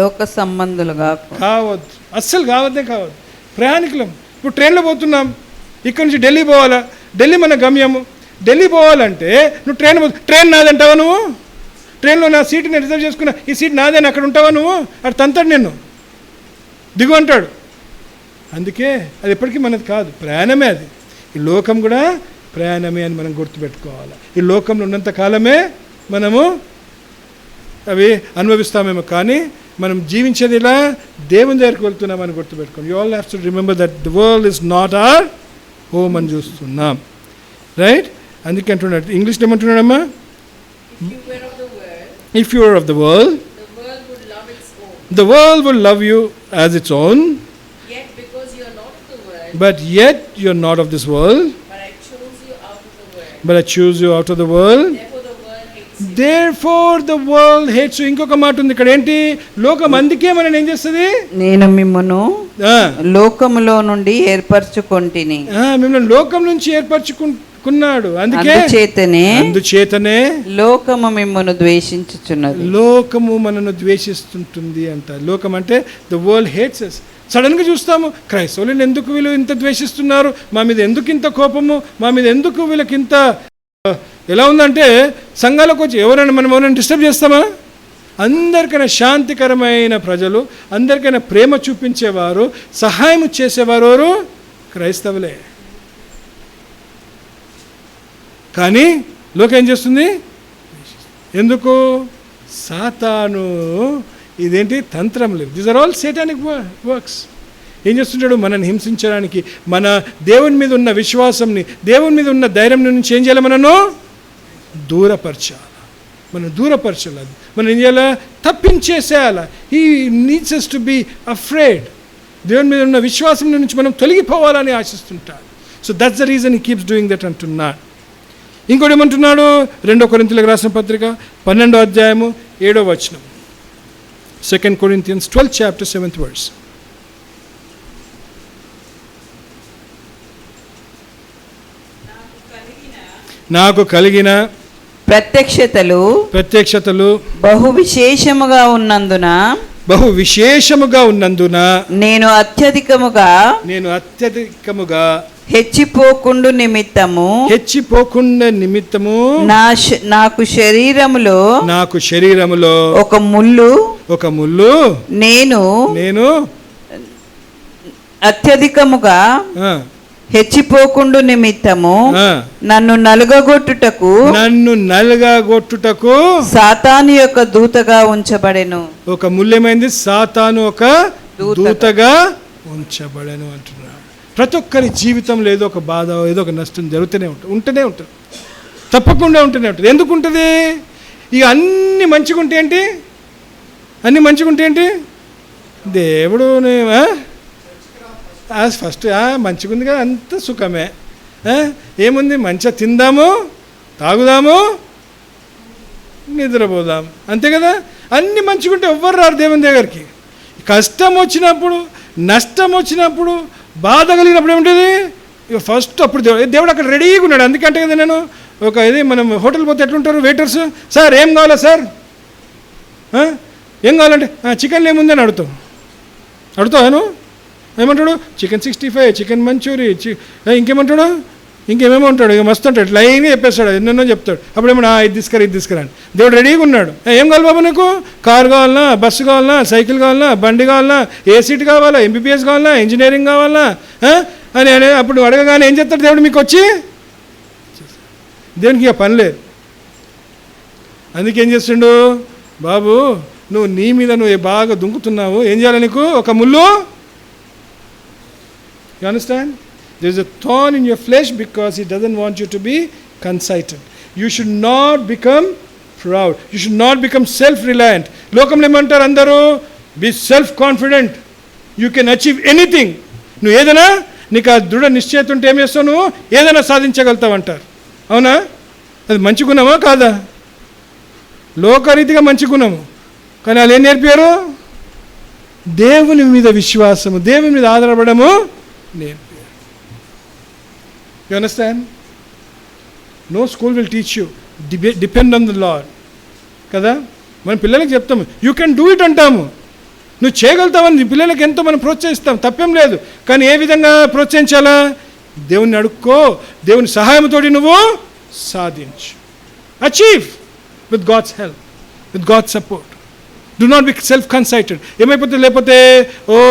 Speaker 2: లోక సంబంధులుగా
Speaker 1: కావద్దు, అస్సలు కావద్దే కావద్దు. ప్రయాణికులం. ఇప్పుడు ట్రైన్లో పోతున్నాం, ఇక్కడ నుంచి ఢిల్లీ పోవాలా, ఢిల్లీ మన గమ్యము. ఢిల్లీ పోవాలంటే నువ్వు ట్రైన్ నాదంటావా? నువ్వు ట్రైన్లో నా సీట్ నేను రిజర్వ్ చేసుకున్నా, ఈ సీట్ నాదని అక్కడ ఉంటావా? నువ్వు అక్కడ తంతాడు నిన్ను, దిగు అంటాడు. అందుకే అది ఎప్పటికీ మనది కాదు, ప్రయాణమే అది. ఈ లోకం కూడా ప్రయాణమే అని మనం గుర్తుపెట్టుకోవాలి. ఈ లోకంలో ఉన్నంత కాలమే మనము అవి అనుభవిస్తామేమో, కానీ మనం జీవించేది ఇలా దేవుని దగ్గరికి వెళ్తున్నామని గుర్తుపెట్టుకోండి. You all have to remember that the world is not our home అని చూస్తున్నాం, రైట్? అందుకే అంటున్నాడు, ఇంగ్లీష్లో ఏమంటున్నాడమ్మా? If you were of the world,
Speaker 3: the world would love its own.
Speaker 1: The world will love you as its own.
Speaker 3: Yet because you are not of the world,
Speaker 1: But yet you are not of this world.
Speaker 3: but I chose you out of the world.
Speaker 1: But I choose you out of the world.
Speaker 3: Therefore the world hates you.
Speaker 1: Therefore the world hates you. ఇంకొక మాట ఉంది ఇక్కడ, ఏంటి? లోకం అందుకే మనం ఏం చేస్తుంది?
Speaker 2: నేను మిమ్మును లోకములో నుండి ఏర్పరచుకొంటిని.
Speaker 1: మిమ్మల్ని లోకం నుంచి ఏర్పరచుకున్నాడు. అందుచేతనే
Speaker 2: లోకము మిమ్మును ద్వేషించుచున్నది.
Speaker 1: లోకము మనను ద్వేషిస్తుంటుంది అంట. లోకం అంటే ద వరల్డ్ హేట్స్ us. సడన్గా చూస్తాము, క్రైస్తవులను ఎందుకు వీళ్ళు ఇంత ద్వేషిస్తున్నారు, మా మీద ఎందుకు ఇంత కోపము, మా మీద ఎందుకు వీళ్ళకి ఇంత ఎలా ఉందంటే, సంఘాలకు వచ్చి మనం ఎవరైనా డిస్టర్బ్ చేస్తామా? అందరికైనా శాంతికరమైన ప్రజలు, అందరికైనా ప్రేమ చూపించేవారు, సహాయం చేసేవారు ఎవరు? క్రైస్తవులే. కానీ లోకం ఏం చేస్తుంది? ఎందుకు? సాతాను ఇదేంటి తంత్రములు. These are all satanic works. ఏం చేస్తుంటాడు? మనల్ని హింసించడానికి, మన దేవుని మీద ఉన్న విశ్వాసంని, దేవుని మీద ఉన్న ధైర్యం నుంచి ఏం చేయాలి? మనను దూరపరచాలి. మనం దూరపరచాలి. మనం ఏం చేయాలి? తప్పించేసేయాలి. He needs us to be afraid. దేవుని మీద ఉన్న విశ్వాసం నుంచి మనం తొలగిపోవాలని ఆశిస్తుంటాడు. So that's the reason he keeps doing that అంటున్నాడు. ఇంకోటి ఏమంటున్నాడు? 2 కొరింథీయులకు రాసిన పత్రిక 12వ అధ్యాయము 7వ వచనం. 2 Corinthians 12 chapter 7th verse. నాకు కలిగిన
Speaker 2: ప్రత్యక్షతలు బహు విశేషముగా ఉన్నందున నేను అత్యధికముగా హెచ్చిపోకుండా నిమిత్తము నాకు శరీరములో ఒక ముల్లు నేను అత్యధికముగా హెచ్చిపోకుండా నిమిత్తము నన్ను నలుగగొట్టుటకు సాతాను యొక్క దూతగా ఉంచబడెను.
Speaker 1: ఒక ముల్లేమైంది? సాతాను ఒక దూతగా ఉంచబడెను అంటున్నాడు. ప్రతి ఒక్కరి జీవితంలో ఏదో ఒక బాధ, ఏదో ఒక నష్టం జరుగుతూనే ఉంటూనే ఉంటుంది, తప్పకుండా ఉంటూనే ఉంటుంది. ఎందుకు ఉంటుంది? ఇక అన్నీ మంచిగా ఉంటే ఏంటి? దేవుడు ఫస్ట్ మంచిగా ఉంది కదా, అంత సుఖమే. ఏముంది? మంచిగా తిందాము, తాగుదాము, నిద్రపోదాం, అంతే కదా. అన్నీ మంచిగా ఉంటే ఎవ్వరు రారు దేవుని దగ్గరికి. కష్టం వచ్చినప్పుడు, నష్టం వచ్చినప్పుడు, బాధ కలిగినప్పుడు ఏముంటుంది? ఇక ఫస్ట్ అప్పుడు దేవుడు అక్కడ రెడీగా ఉన్నాడు. అందుకంటే కదా నేను మనం హోటల్ పోతే ఎట్లుంటారు వెయిటర్స్? సార్ ఏం కావాలా సార్? ఏం కావాలంటే చికెన్లో ఏముందని అడుగుతాను. ఏమంటాడు? చికెన్ 65, చికెన్ మంచూరి, ఇంకేమంటాడు? ఇంకేమేమో ఉంటాడు. ఇక మస్తు ఉంటాడు, లైన్గా చెప్పేస్తాడు, ఎన్నెన్నో చెప్తాడు. అప్పుడు ఏమన్నా ఇది తీసుకురా అని దేవుడు రెడీగా ఉన్నాడు. ఏం కావాలి బాబు నీకు? కారు కావాలన్నా, బస్సు కావాలన్నా, సైకిల్ కావాలన్నా, బండి కావాలన్నా, ఏ సీట్ కావాలా, MBBS కావాలన్నా, ఇంజనీరింగ్ కావాలన్నా అని అప్పుడు అడగగానే ఏం చెప్తాడు దేవుడు? మీకు వచ్చి దేవునికి ఇక పని లేదు. అందుకేం చేస్తుండు? బాబు నువ్వు నీ మీద నువ్వు బాగా దుంకుతున్నావు, ఏం చేయాలి నీకు? ఒక ముల్లు. You understand? There is a thorn in your flesh because he doesn't want you to be conceited. You should not become proud. You should not become self-reliant. లోకంలో ఏమంటారు అందరూ? Be self-confident. You can achieve anything. నువ్వు ఏదైనా నీకు ఆ దృఢ నిశ్చయత ఉంటే ఏం చేస్తావు, నువ్వు ఏదైనా సాధించగలుగుతావు అంటారు. అవునా? అది మంచి గుణమా కాదా? లోకరీతిగా మంచి గుణము, కానీ వాళ్ళు ఏం నేర్పారు? దేవుని మీద విశ్వాసము, దేవుని మీద ఆధారపడము నేర్పారు. You understand? No school will teach you depend on the Lord కదా. మన పిల్లలకి చెప్తాము యూ కెన్ డూ ఇట్ అంటాము, నువ్వు చేయగలుగుతావని పిల్లలకి ఎంతో మనం ప్రోత్సహిస్తాం, తప్పేం లేదు. కానీ ఏ విధంగా ప్రోత్సహించాలా? దేవుని అడుక్కో, దేవుని సహాయంతో నువ్వు సాధించు. Achieve with God's help, with God's support. Do not be self conceited. ఏమైపోతుంది లేకపోతే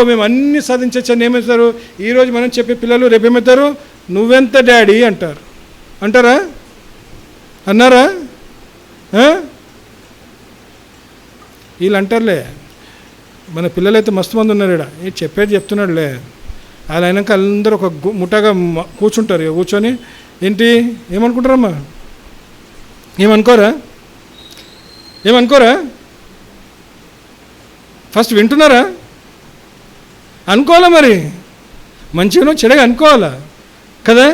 Speaker 1: మేము అన్నీ సాధించచ్చని ఏమవుతారు? ఈరోజు మనం చెప్పే పిల్లలు రేపు ఏమవుతారు? నువ్వెంత డాడీ అంటారు. అంటారా? అన్నారా? వీళ్ళు అంటారులే. మన పిల్లలైతే మస్తు మంది ఉన్నారు ఇక్కడ, చెప్పేది చెప్తున్నాడులే. వాళ్ళు అయినాక అందరూ ఒక ముఠాగా కూర్చుంటారు. కూర్చొని ఏంటి ఏమనుకుంటారమ్మా? ఏమనుకోరా? ఫస్ట్ వింటున్నారా? అనుకోవాలా మరి, మంచిగానో చెడగా అనుకోవాలా కదా.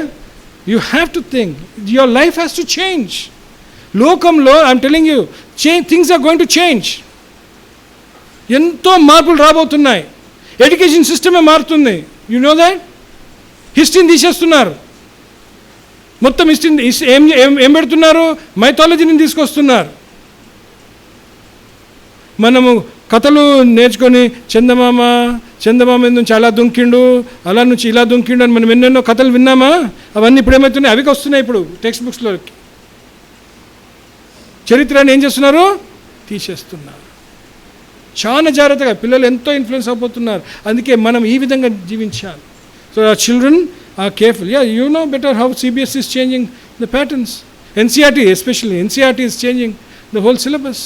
Speaker 1: You have to think your life has to change. లోకంలో I'm telling you things are going to change. ఎంతో మార్పులు రాబోతున్నాయి. ఎడ్యుకేషన్ సిస్టమే మారుతుంది. You know that? హిస్టరీని తీసేస్తున్నారు. మొత్తం హిస్టరీని ఏం పెడుతున్నారు? మైథాలజీని తీసుకొస్తున్నారు. మనము కథలు నేర్చుకొని చందమామ నుంచి అలా దుంకిండు, అలా నుంచి ఇలా దుంకిండు అని మనం ఎన్నెన్నో కథలు విన్నామా? అవన్నీ ఇప్పుడు ఏమవుతున్నాయి? అవి వస్తున్నాయి ఇప్పుడు టెక్స్ట్ బుక్స్లోకి. చరిత్రని ఏం చేస్తున్నారు? తీసేస్తున్నారు. చాలా జాగ్రత్తగా పిల్లలు ఎంతో ఇన్ఫ్లుయెన్స్ అయిపోతున్నారు. అందుకే మనం ఈ విధంగా జీవించాలి. So our children are careful. Yeah, you know better how CBSE is changing the patterns. NCERT especially, NCERT is changing the whole syllabus.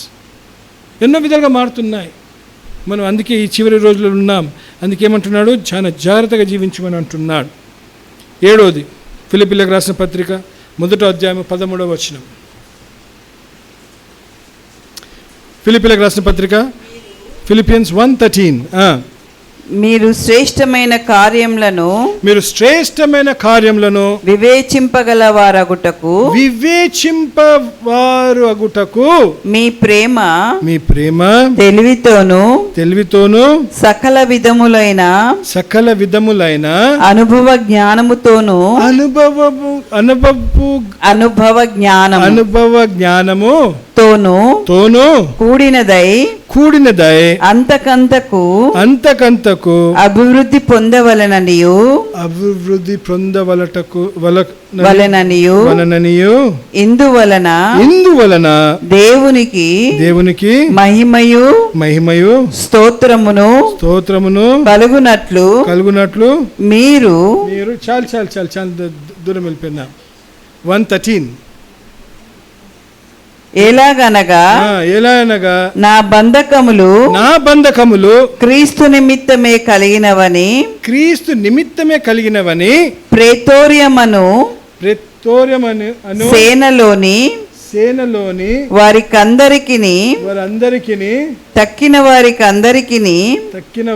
Speaker 1: ఎన్నో విధాలుగా మారుతున్నాయి. మనం అందుకే ఈ చివరి రోజుల్లో ఉన్నాం. అందుకే ఏమంటున్నాడు? చాలా జాగ్రత్తగా జీవించమని అంటున్నాడు. 7వది ఫిలిప్పీలకు రాసిన పత్రిక 1వ అధ్యాయం 13వ వచనం. ఫిలిప్పీలకు రాసిన పత్రిక Philippians 1:13.
Speaker 2: మీరు శ్రేష్టమైన కార్యములను వివేచింపగలవారగుటకు మీ ప్రేమ తెలివితోను సకల విధములైన అనుభవ జ్ఞానముతోను కూడినదై అంతకంతకు అభివృద్ధి పొందవలననియు ఇందువలన దేవునికి మహిమయు స్తోత్రమును కలుగునట్లు మీరు
Speaker 1: చాలా దూరం వెళ్ళిపోయినా. 1:13
Speaker 2: ఎలాగనగా నా బంధకములు క్రీస్తు నిమిత్తమే కలిగినవని ప్రేతోర్యమను సేనలోని వారికందరికి తక్కిన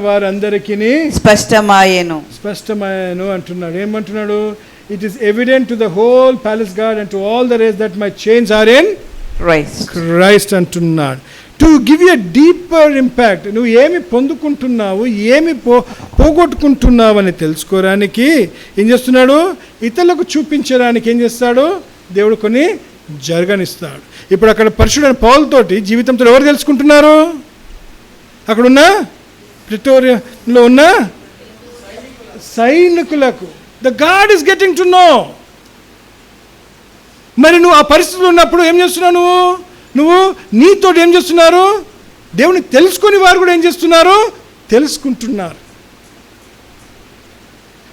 Speaker 2: వారందరికి స్పష్టమాయెను
Speaker 1: అంటున్నాడు. ఏమంటున్నాడు? It is evident to the whole palace guard and to all the rest that my chains are in Christ అంటున్నాడు. To give you deeper impact. నువ్వు ఏమి పొందుకుంటున్నావు, ఏమి పోగొట్టుకుంటున్నావు అని తెలుసుకోవడానికి ఏం చేస్తున్నాడు? ఇతరులకు చూపించడానికి ఏం చేస్తాడు? దేవుడు కొన్ని జరగనిస్తాడు. ఇప్పుడు అక్కడ పరిశుద్ధైన పౌలుతోటి జీవితంతో ఎవరు తెలుసుకుంటున్నారు? అక్కడున్న ప్రిటోరియాలో ఉన్న సైనికులకు. The God is getting to know. మరి నువ్వు ఆ పరిస్థితులు ఉన్నప్పుడు ఏం చేస్తున్నావు? నువ్వు నీతో ఏం చేస్తున్నారు? దేవుని తెలుసుకుని వారు కూడా ఏం చేస్తున్నారు? తెలుసుకుంటున్నారు.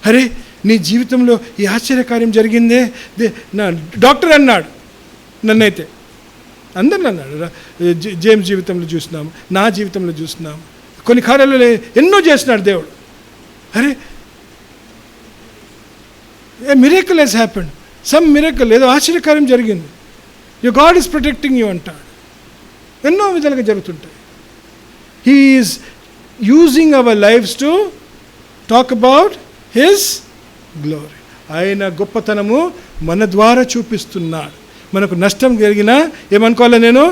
Speaker 1: అరే నీ జీవితంలో ఈ ఆశ్చర్యకార్యం జరిగిందే. నా డాక్టర్ అన్నాడు, నన్నైతే అందరిని అన్నాడు. జేమ్స్ జీవితంలో చూసినాము, నా జీవితంలో చూసినాము. కొన్ని కార్యాలు ఎన్నో చేసినాడు దేవుడు. అరే a miracle has happened, some miracle, ఏదో ఆశ్చర్యకార్యం జరిగింది. You God is protecting you అంటాడు. ఎన్నో విధాలుగా జరుగుతుంటాయి. He is using our lifes to talk about his glory. ఆయన గొప్పతనము మన ద్వారా చూపిస్తున్నాడు. మనకు నష్టం జరిగినా ఏమనుకోవాలి, నేను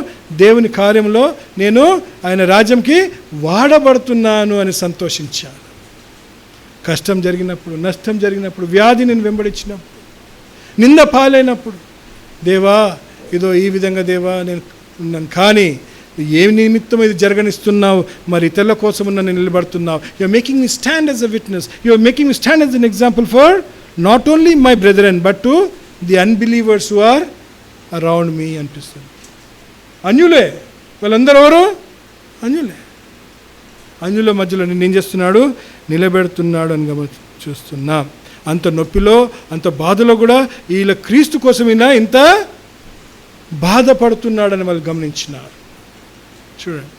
Speaker 1: దేవుని కార్యంలో నేను ఆయన రాజ్యంకి వాడబడుతున్నాను అని సంతోషించాను. కష్టం జరిగినప్పుడు, నష్టం జరిగినప్పుడు, వ్యాధి నేను వెంబడించినప్పుడు, నింద పాలైనప్పుడు, దేవా ఇదో ఈ విధంగా దేవా నేను ఉన్నాను, కానీ ఏ నిమిత్తం ఇది జరగనిస్తున్నావు, మరి ఇతరుల కోసం నేను నిలబడుతున్నావు. You are making me stand as a witness, you are making me stand as an example for not only my brethren but to the unbelievers who are around me అనిపిస్తుంది. అన్యులే వాళ్ళందరూ ఎవరు? అన్యులే. అన్యుల మధ్యలో నేను ఏం చేస్తున్నాడు, నిలబెడుతున్నాడు అని చూస్తున్నా. అంత నొప్పిలో, అంత బాధలో కూడా వీళ్ళ క్రీస్తు కోసం ఈయన ఇంత బాధపడుతున్నాడని వాళ్ళు గమనించినారు. చూడండి,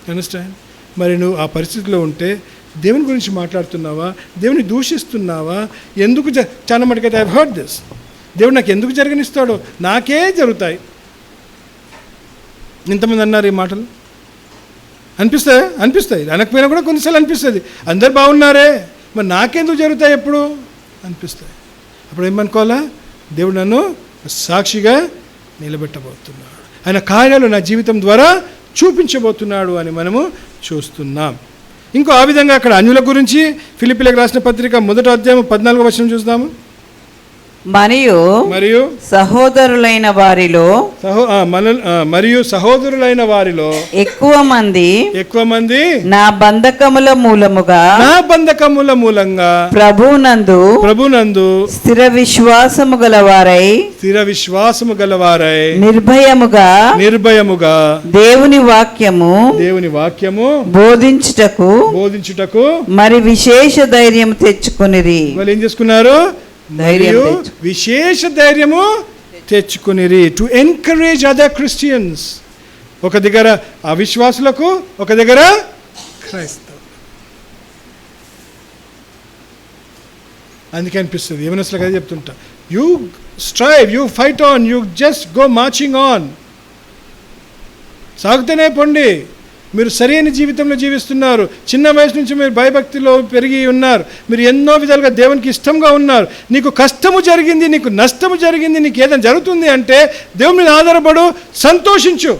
Speaker 1: అండర్స్టాండ్. మరి నువ్వు ఆ పరిస్థితిలో ఉంటే దేవుని గురించి మాట్లాడుతున్నావా, దేవుని దూషిస్తున్నావా? ఎందుకు చాలా మటుకైతే ఐ హర్డ్ దిస్, దేవుడు నాకు ఎందుకు జరగనిస్తాడో, నాకే జరుగుతాయి. ఇంతమంది అన్నారు ఈ మాటలు. అనిపిస్తాయి అనకపోయినా కూడా కొన్నిసార్లు అనిపిస్తుంది, అందరు బాగున్నారే మరి నాకెందుకు జరుగుతాయి ఎప్పుడు అనిపిస్తాయి. అప్పుడు ఏమనుకోవాలా, దేవుడు నన్ను సాక్షిగా నిలబెట్టబోతున్నాడు, ఆయన కార్యాలు నా జీవితం ద్వారా చూపించబోతున్నాడు అని మనము చూస్తున్నాం. ఇంకో ఆ విధంగా అక్కడ అన్యుల గురించి ఫిలిప్పీలకు రాసిన పత్రిక 1వ అధ్యాయం 14వ వచనం చూద్దాము.
Speaker 2: మరియు సహోదరులైన వారిలో ఎక్కువ మంది నా బంధకముల మూలముగా ప్రభునందు స్థిర విశ్వాసము గలవారై నిర్భయముగా దేవుని వాక్యము బోధించుటకు మరి విశేష ధైర్యం తెచ్చుకొనిరి.
Speaker 1: వాళ్ళు ఏం చేసుకున్నారు? విశేష ధైర్యము తెచ్చుకునిరి. To encourage other Christians. ఒక దగ్గర అవిశ్వాసులకు, ఒక దగ్గర క్రైస్తవులు. అందుకే అనిపిస్తుంది, ఏమైనా అసలు కదా చెప్తుంటా, you strive, you fight on, you just go marching on. సాగుతూనే పొండి. మీరు సరైన జీవితంలో జీవిస్తున్నారు, చిన్న వయసు నుంచి మీరు భయభక్తిలో పెరిగి ఉన్నారు, మీరు ఎన్నో విధాలుగా దేవునికి ఇష్టంగా ఉన్నారు. నీకు కష్టము జరిగింది, నీకు నష్టము జరిగింది, నీకు ఏదైనా జరుగుతుంది అంటే దేవుని మీద ఆధారపడు, సంతోషించు.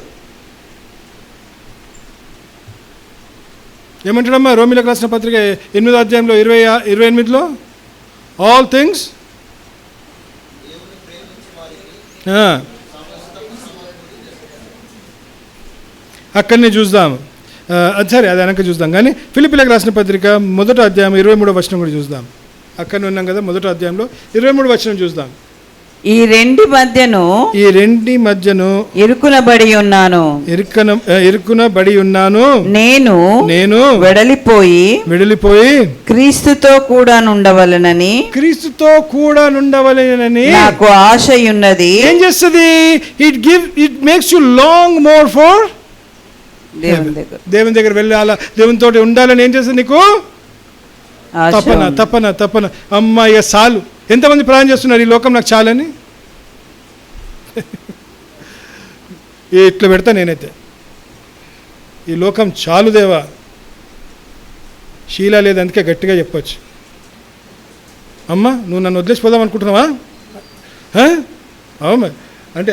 Speaker 1: ఏమంటాడమ్మా రోమీలకు రాసిన పత్రిక 8వ అధ్యాయంలో 28లో, ఆల్ థింగ్స్ అక్కడనే చూద్దాం. సరే, అది వెనక చూద్దాం. కానీ ఫిలిప్పీలకు రాసిన పత్రిక 1వ అధ్యాయం 23వ వచనం కూడా చూద్దాం. అక్కడనే ఉన్నాం కదా, 1వ అధ్యాయంలో 23వ వచనం చూద్దాం.
Speaker 2: ఈ రెండి మధ్యను ఇరుకునబడి ఉన్నాను నేను వెడలిపోయి క్రీస్తుతో కూడా నుండవలెనని నాకు ఆశయున్నది.
Speaker 1: ఏం చేస్తుంది? It makes you long more for దేవుని దగ్గర వెళ్ళాలా, దేవునితో ఉండాలని ఏం చేస్తుంది? నీకు తపన. అమ్మాయి చాలు. ఎంతమంది ప్రాణం చేస్తున్నారు ఈ లోకం నాకు చాలని? ఇట్లా పెడతా నేనైతే, ఈ లోకం చాలు దేవా. శీలా లేదు, అందుకే గట్టిగా చెప్పచ్చు. అమ్మ నువ్వు నన్ను వదిలేసిపోదాం అనుకుంటున్నావా? అవును, అంటే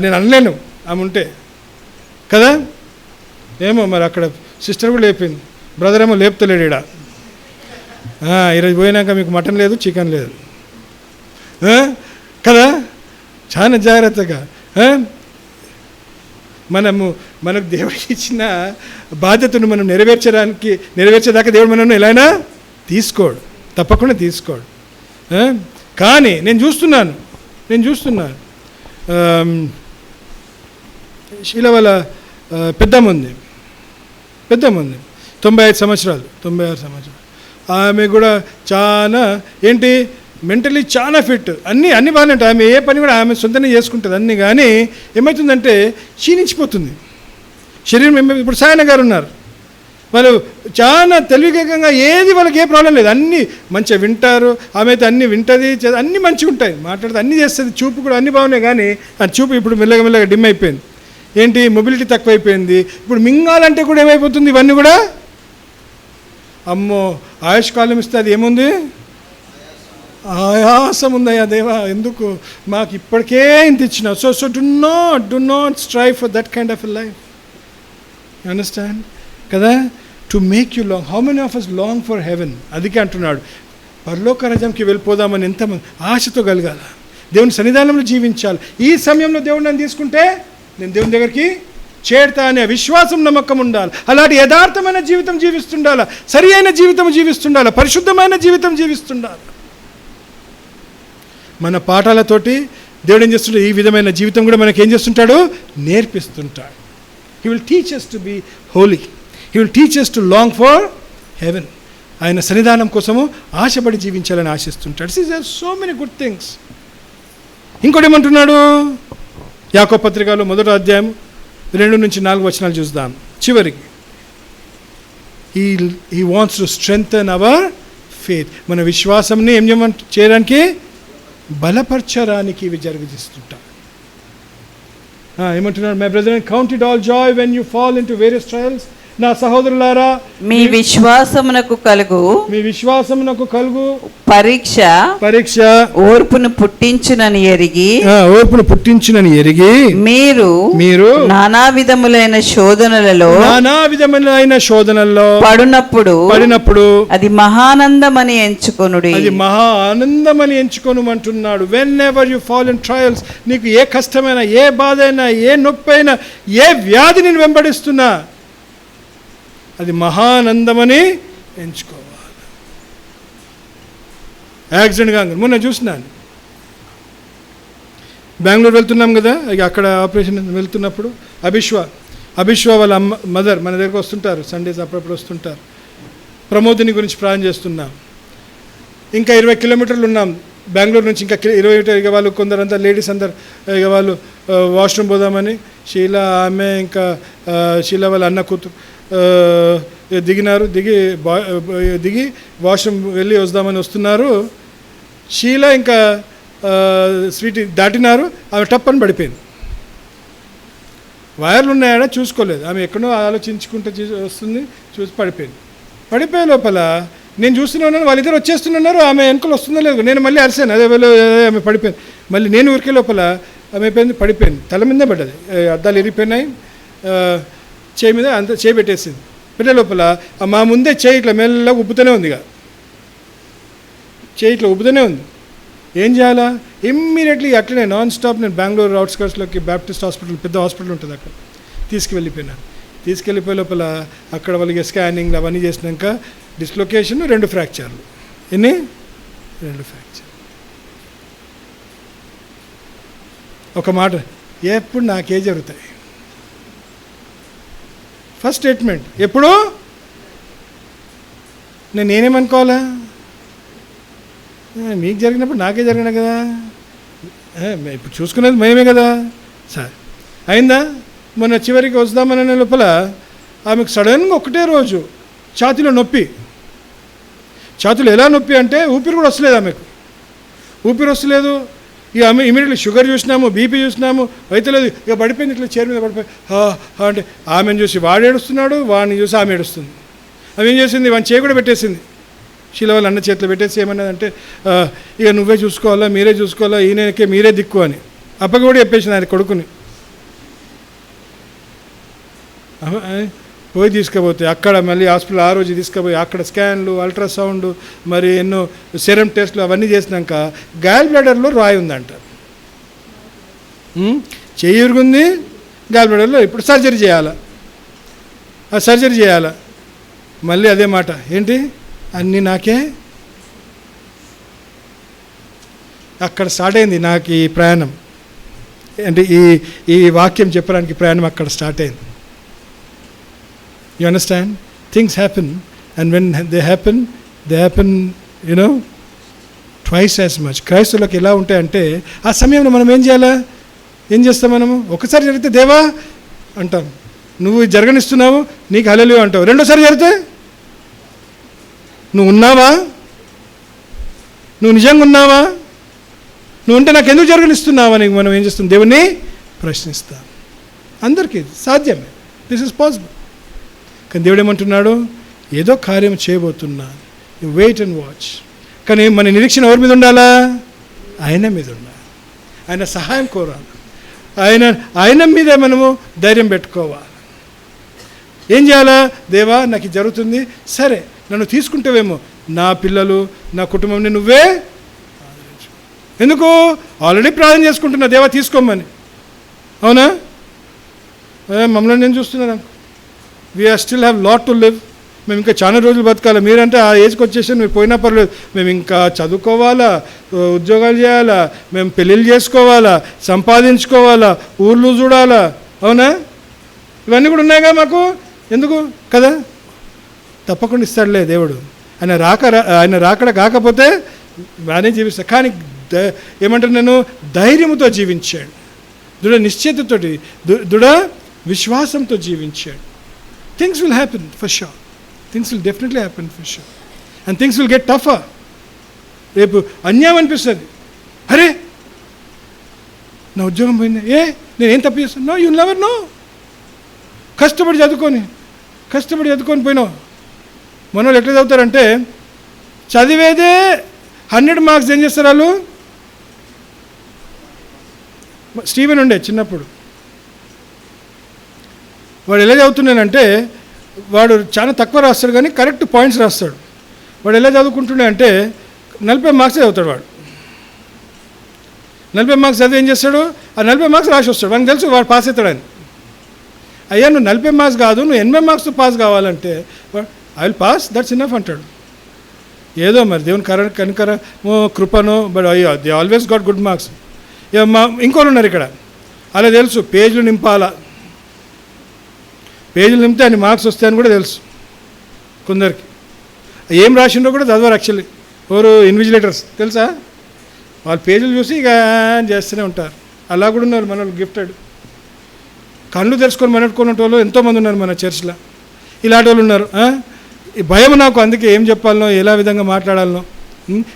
Speaker 1: నేను అనలేను ఆమె ఉంటే కదా. ఏమో మరి అక్కడ సిస్టర్ కూడా లేపింది, బ్రదర్ ఏమో లేపుతలేడు. ఈడ ఈరోజు పోయినాక మీకు మటన్ లేదు, చికెన్ లేదు కదా. చాలా జాగ్రత్తగా మనకు దేవుడికి ఇచ్చిన బాధ్యతను మనం నెరవేర్చేదాకా దేవుడు మనల్ని ఎలాగైనా తీసుకోడు, తప్పకుండా తీసుకోడు. కానీ నేను చూస్తున్నాను శీల వాళ్ళ పెద్దమ్మ ఉంది 96 సంవత్సరాలు. ఆమె కూడా చాలా మెంటలీ చాలా ఫిట్, అన్నీ బాగానే ఉంటాయి. ఆమె ఏ పని కూడా ఆమె సొంతంగా చేసుకుంటుంది అన్నీ. కానీ ఏమవుతుందంటే క్షీణించిపోతుంది శరీరం. ఇప్పుడు సాయన గారు ఉన్నారు, వాళ్ళు చాలా తెలివిగా ఏది వాళ్ళకి ఏ ప్రాబ్లం లేదు, అన్నీ మంచిగా వింటారు. ఆమె అయితే అన్నీ వింటుంది, అన్నీ మంచిగా ఉంటాయి, మాట్లాడితే అన్నీ చేస్తుంది. చూపు కూడా అన్నీ బాగున్నాయి. కానీ ఆ చూపు ఇప్పుడు మెల్లగా డిమ్ అయిపోయింది. మొబిలిటీ తక్కువైపోయింది. ఇప్పుడు మింగాలంటే కూడా ఏమైపోతుంది, ఇవన్నీ కూడా అమ్మో ఆయుష్కాలం ఇస్తే అది ఏముంది, ఆయాసం ఉందయ్యా దేవా, ఎందుకు మాకు ఇప్పటికే ఇంత ఇచ్చినావు. So do not strive for that kind of a life. You understand కదా? To make you long. How many of us long for heaven? అందుకే అంటున్నాడు పరలోక రాజ్యంకి వెళ్ళిపోదామని ఎంతమంది ఆశతో కలగాల, దేవుని సన్నిధానంలో జీవించాలి. ఈ సమయంలో దేవుడు నన్ను తీసుకుంటే నేను దేవుని దగ్గరికి చేరుతా అనే విశ్వాసం, నమ్మకం ఉండాలి. అలాంటి యథార్థమైన జీవితం జీవిస్తుండాలి, సరి అయిన జీవితం జీవిస్తుండాలి, పరిశుద్ధమైన జీవితం జీవిస్తుండాలి. మన పాఠాలతోటి దేవుడు ఏం చేస్తుంటాడు? ఈ విధమైన జీవితం కూడా మనకి ఏం చేస్తుంటాడు? నేర్పిస్తుంటాడు. He will teach us to be holy. He will teach us to long for heaven. ఆయన సన్నిధానం కోసము ఆశపడి జీవించాలని ఆశిస్తుంటాడు. So many good things. ఇంకోటి ఏమంటున్నాడు? యాకోబు పత్రికలో 1వ అధ్యాయం 2-4 వచనాలు చూద్దాం. చివరికి he wants to strengthen our faith. మన విశ్వాసంని ఏం చేయడానికి? బలపరచడానికి ఇవి జరిగిస్తుంటాం. ఏమంటున్నాడు? My brother, count it all Joy when you fall in to various trials. నా సహోదరులారా,
Speaker 2: మీ విశ్వాసమునకు కలుగు పరీక్ష ఓర్పును పుట్టించునని ఎరిగి మీరు నానా విధములైన శోధనలలో పడినప్పుడు అది మహానందమని ఎంచుకొనుడి.
Speaker 1: అది మహా ఆనందమని ఎంచుకొనుమంటున్నాడు. Whenever you fall in trials, నీకు ఏ కష్టమైనా, ఏ బాధ అయినా, ఏ నొప్పి అయినా, ఏ వ్యాధి నేను వెంబడిస్తున్నా, అది మహానందమని ఎంచుకోవాలి. యాక్సిడెంట్ కాగా మొన్న చూసినాను, బెంగళూరు వెళ్తున్నాం కదా, అక్కడ ఆపరేషన్ వెళ్తున్నప్పుడు అభిశ్వ వాళ్ళ మదర్ మన దగ్గరకు వస్తుంటారు, సండేస్ అప్పుడప్పుడు వస్తుంటారు. ప్రమోదిని గురించి ప్రార్థన చేస్తున్నాం. ఇంకా 20 కిలోమీటర్లు ఉన్నాం బెంగళూరు నుంచి. ఇంకా 20 ఇక వాళ్ళు కొందరంతా లేడీస్ అందరు ఇక వాళ్ళు వాష్రూమ్ పోదామని, షీలా ఆమె ఇంకా షీలా వాళ్ళ అన్న కూతురు దిగి వాష్రూమ్ వెళ్ళి వద్దామని వస్తున్నారు. షీలా ఇంకా స్వీట్ దాటినారు. ఆమె టప్పని పడిపోయింది. వైర్లు ఉన్నాయా చూసుకోలేదు. ఆమె ఎక్కడో ఆలోచించుకుంటూ వస్తుంది, చూసి పడిపోయే లోపల నేను చూస్తూనే ఉన్నాను, వాళ్ళిద్దరు వచ్చేస్తున్నారు. ఆమె వెనుకలు వస్తుందో లేదు. నేను మళ్ళీ అరిసాను, అదే ఆమె పడిపోయింది. మళ్ళీ నేను ఉరికే లోపల ఆమె పడిపోయింది. తల మీదే పడ్డది, అద్దాలు ఇరిగిపోయినాయి. చేయి మీద అంత చేయి పెట్టేసింది. పెట్టే లోపల మా ముందే చేయి ఇట్లా మెల్లగా ఉబ్బుతూనే ఉంది. చేయి ఇట్లా ఉబ్బుతూనే ఉంది. ఏం చేయాలా? ఇమ్మీడియట్లీ అట్లనే నాన్ స్టాప్ నేను బెంగళూరు అవుట్స్కర్ట్స్లోకి బ్యాప్టిస్ట్ హాస్పిటల్, పెద్ద హాస్పిటల్ ఉంటుంది, అక్కడ తీసుకెళ్ళిపోయే లోపల అక్కడ వాళ్ళకి స్కానింగ్ అవన్నీ చేసినాక డిస్లొకేషన్, 2 ఫ్రాక్చర్లు. ఎన్ని? 2 ఫ్రాక్చర్. ఒక మాట, ఎప్పుడు నాకే జరుగుతాయి. ఫస్ట్ స్టేట్మెంట్ ఎప్పుడు నేనేమనుకోవాలా? మీకు జరిగినప్పుడు నాకే జరిగినా కదా, ఇప్పుడు చూసుకునేది మేమే కదా. సరే అయిందా? మొన్న చివరికి వద్దామనే లోపల ఆమెకు సడన్గా ఒకటే రోజు ఛాతీలో నొప్పి. ఛాతీలో ఎలా నొప్పి అంటే ఊపిరి కూడా వస్తలేదు. ఆమెకు ఊపిరి వస్తలేదు. ఇక ఆమె ఇమీడియట్లీ షుగర్ చూసినాము, బీపీ చూసినాము, అయితే లేదు. ఇక పడిపోయింది, ఇట్లా చైర్ మీద పడిపోయి అంటే ఆమెను చూసి వాడు ఏడుస్తున్నాడు, వాడిని చూసి ఆమె ఏడుస్తుంది. ఆమె ఏం చేసింది? వాడిని చేయి కూడా పెట్టేసింది. శీల వాళ్ళ అన్న చేతిలో పెట్టేసి ఏమన్నదంటే, ఇక నువ్వే చూసుకోవాలా, మీరే చూసుకోవాలా, ఈయనకే మీరే దిక్కు అని అప్పకి కూడా చెప్పేసింది ఆయన కొడుకుని. పోయి తీసుకుపోతే అక్కడ మళ్ళీ హాస్పిటల్ ఆ రోజు తీసుకుపోయి అక్కడ స్కాన్లు, అల్ట్రాసౌండ్, మరి ఎన్నో సెరమ్ టెస్ట్లు అవన్నీ చేసినాక గాల్ బ్లాడర్లో రాయి ఉందంట. చెయ్యి ఇరుగుంది, గాల్ బ్లాడర్లో ఇప్పుడు సర్జరీ చేయాలా. ఆ సర్జరీ చేయాలా. మళ్ళీ అదే మాట, ఏంటి అన్నీ నాకే. అక్కడ స్టార్ట్ అయింది నాకు ఈ ప్రయాణం, అంటే ఈ వాక్యం చెప్పడానికి ప్రయాణం అక్కడ స్టార్ట్ అయింది. You understand? Things happen, and when they happen, twice as much. క్రైస్తవులకు ఎలా ఉంటాయంటే ఆ సమయంలో మనం ఏం చేస్తాం? మనము ఒకసారి జరిగితే దేవా అంటాం, నువ్వు జరగనిస్తున్నావు, నీకు హల్లెలూయా అంటావు. రెండోసారి జరిగితే నువ్వు ఉన్నావా, నువ్వు నిజంగా ఉన్నావా, నువ్వు ఉంటే నాకు ఎందుకు జరగనిస్తున్నావా అని మనం ఏం చేస్తాం? దేవుణ్ణి ప్రశ్నిస్తాం. అందరికీ సాధ్యమే, దిస్ ఇస్ పాసిబుల్. కానీ దేవుడు ఏమంటున్నాడు? ఏదో కార్యం చేయబోతున్నా, యు వెయిట్ అండ్ వాచ్. కానీ మన నిరీక్షణ ఎవరి మీద ఉండాలా? ఆయన మీద ఉండాలి. ఆయన సహాయం కోరాలి. ఆయన మీదే మనము ధైర్యం పెట్టుకోవాలి. ఏం చేయాలా? దేవా నాకు ఇది జరుగుతుంది, సరే నన్ను తీసుకుంటావేమో, నా పిల్లలు నా కుటుంబంని నువ్వే ఎందుకు ఆల్రెడీ ప్రార్థన చేసుకుంటున్నా దేవా తీసుకోమని. అవునా? మమ్మల్ని నేను చూస్తున్నాను. We're still have lot to live. మేము ఇంకా చాలా రోజులు బతకాలి. మీరంటే ఆ ఏజ్కి వచ్చేసి మీరు పోయినా పర్లేదు, మేము ఇంకా చదువుకోవాలా, ఉద్యోగాలు చేయాలా, మేము పెళ్ళిళ్ళు చేసుకోవాలా, సంపాదించుకోవాలా, ఊర్లు చూడాలా. అవునా? ఇవన్నీ కూడా ఉన్నాయిగా మాకు. ఎందుకు కదా? తప్పకుండా ఇస్తాడులే దేవుడు. ఆయన రాకడ కాకపోతే బాగానే జీవిస్తా. కానీ ఏమంటారు, నేను ధైర్యంతో జీవించాడు, దృఢ నిశ్చయతతోటి, దృఢ విశ్వాసంతో జీవించాడు. Things will happen for sure. Things will definitely happen for sure. And things will get టఫర్. రేపు అన్యాయం అనిపిస్తుంది. అరే నా ఉద్యోగం పోయింది, నేనేం తప్పు చేస్తాను? No, you never know. కష్టపడి చదువుకొని పోయినావు. మన వాళ్ళు ఎట్లా చదువుతారంటే, చదివేదే 100 మార్క్స్ ఏం చేస్తారు వాళ్ళు? స్టీవెన్ ఉండే చిన్నప్పుడు, వాడు ఎలా చదువుతున్నానంటే, వాడు చాలా తక్కువ రాస్తాడు కానీ కరెక్ట్ పాయింట్స్ రాస్తాడు. వాడు ఎలా చదువుకుంటుండే అంటే 40 మార్క్స్ చదువుతాడు. వాడు 40 మార్క్స్ చదివి ఏం చేస్తాడు? ఆ 40 మార్క్స్ రాసి వస్తాడు. వాడికి తెలుసు వాడు పాస్ అవుతాడని. అయ్యా నువ్వు 40 మార్క్స్ కాదు, నువ్వు 80 మార్క్స్తో పాస్ కావాలంటే I will pass, that's enough అంటాడు. ఏదో మరి దేవుని కనికర కృపను, బట్ అయ్యో they always got good marks. ఇంకోళ్ళు ఉన్నారు ఇక్కడ, అలా తెలుసు పేజీలు నింపాలా, పేజీలు నింపితే అన్ని మార్క్స్ వస్తాయని కూడా తెలుసు కొందరికి. ఏం రాసిండో కూడా చదవరు యాక్చువల్లీ. ఎవరు? ఇన్విజిలేటర్స్ తెలుసా? వాళ్ళు పేజీలు చూసి ఇక చేస్తూనే ఉంటారు. అలా కూడా ఉన్నారు మన వాళ్ళు గిఫ్టెడ్. కళ్ళు తెరుచుకొని మనట్టుకున్న వాళ్ళు ఎంతోమంది ఉన్నారు మన చర్చ్లో. ఇలాంటి వాళ్ళు ఉన్నారు. ఈ భయం నాకు, అందుకే ఏం చెప్పాలనో ఎలా విధంగా మాట్లాడాలనో.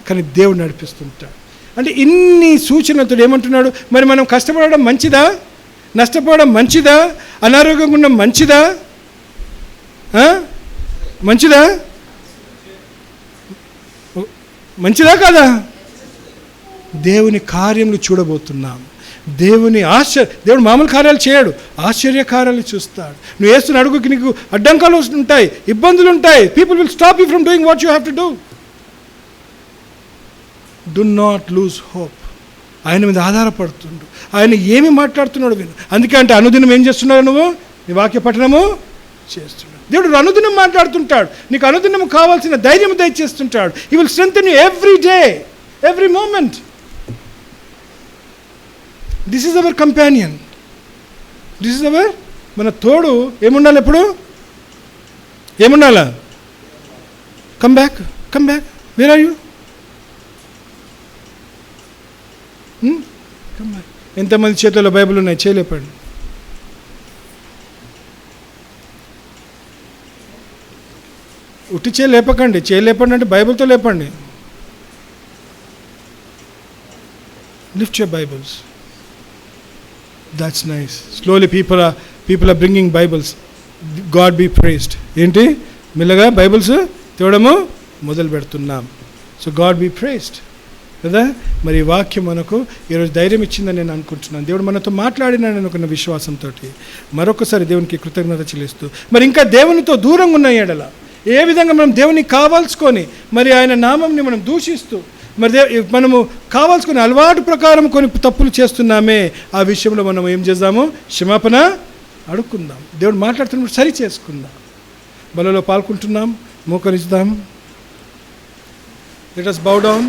Speaker 1: కానీ దేవుడు నడిపిస్తుంటాడు. అంటే ఇన్ని సూచనలతో ఏమంటున్నాడు? మరి మనం కష్టపడడం మంచిదా, నష్టపోవడం మంచిదా, అనారోగ్యంగా ఉండడం మంచిదా? మంచిదా కాదా? దేవుని కార్యములు చూడబోతున్నాం. దేవుడు మామూలు కార్యాలు చేయడు, ఆశ్చర్య కార్యాలు చూస్తాడు. నువ్వు వేస్తున్న అడుగుకి నీకు అడ్డంకాలు ఉంటాయి, ఇబ్బందులు ఉంటాయి. People will stop you from doing what you have to do. Do not lose hope. ఆయన మీద ఆధారపడుతుండు. ఆయన ఏమి మాట్లాడుతున్నాడు విను. అందుకే అంటే అనుదినం ఏం చేస్తున్నాడు? నువ్వు నీ వాక్య పఠనము చేస్తున్నాడు. దేవుడు అనుదినం మాట్లాడుతుంటాడు. నీకు అనుదినం కావాల్సిన ధైర్యం దయచేస్తుంటాడు. He will strengthen you every day, every moment. This is our companion. This is our, మన తోడు ఏముండాలి? ఎప్పుడు ఏముండాలా? Come back, where are you? ఎంతమంది చేతుల్లో బైబిల్ ఉన్నాయి? చేయలేపండి. ఉట్టి చేయలేపకండి. చేయలేపండి అంటే బైబిల్తో లేపండి. Lift your Bibles. That's nice. Slowly people are bringing Bibles. God be praised. ఏంటి? మెల్లగా బైబిల్స్ తేవడము మొదలు పెడుతున్నాం. సో గాడ్ బీ ప్రైజ్డ్ కదా. మరి ఈ వాక్యం మనకు ఈరోజు ధైర్యం ఇచ్చిందని నేను అనుకుంటున్నాను. దేవుడు మనతో మాట్లాడినాడని అనుకున్న విశ్వాసంతో మరొకసారి దేవునికి కృతజ్ఞత చెల్లిస్తూ, మరి ఇంకా దేవునితో దూరంగా ఉన్న ఎడల ఏ విధంగా మనం దేవునికి కావాల్సుకొని, మరి ఆయన నామంని మనం దూషిస్తూ, మరి మనము కావాల్సుకుని అలవాటు ప్రకారం కొన్ని తప్పులు చేస్తున్నామే, ఆ విషయంలో మనం ఏం చేద్దాము? క్షమాపణ అడుక్కుందాం. దేవుడు మాట్లాడుతున్నప్పుడు సరి చేసుకుందాం. బలలో పాల్గొంటున్నాం, మోకరిద్దాం. Let us bow down.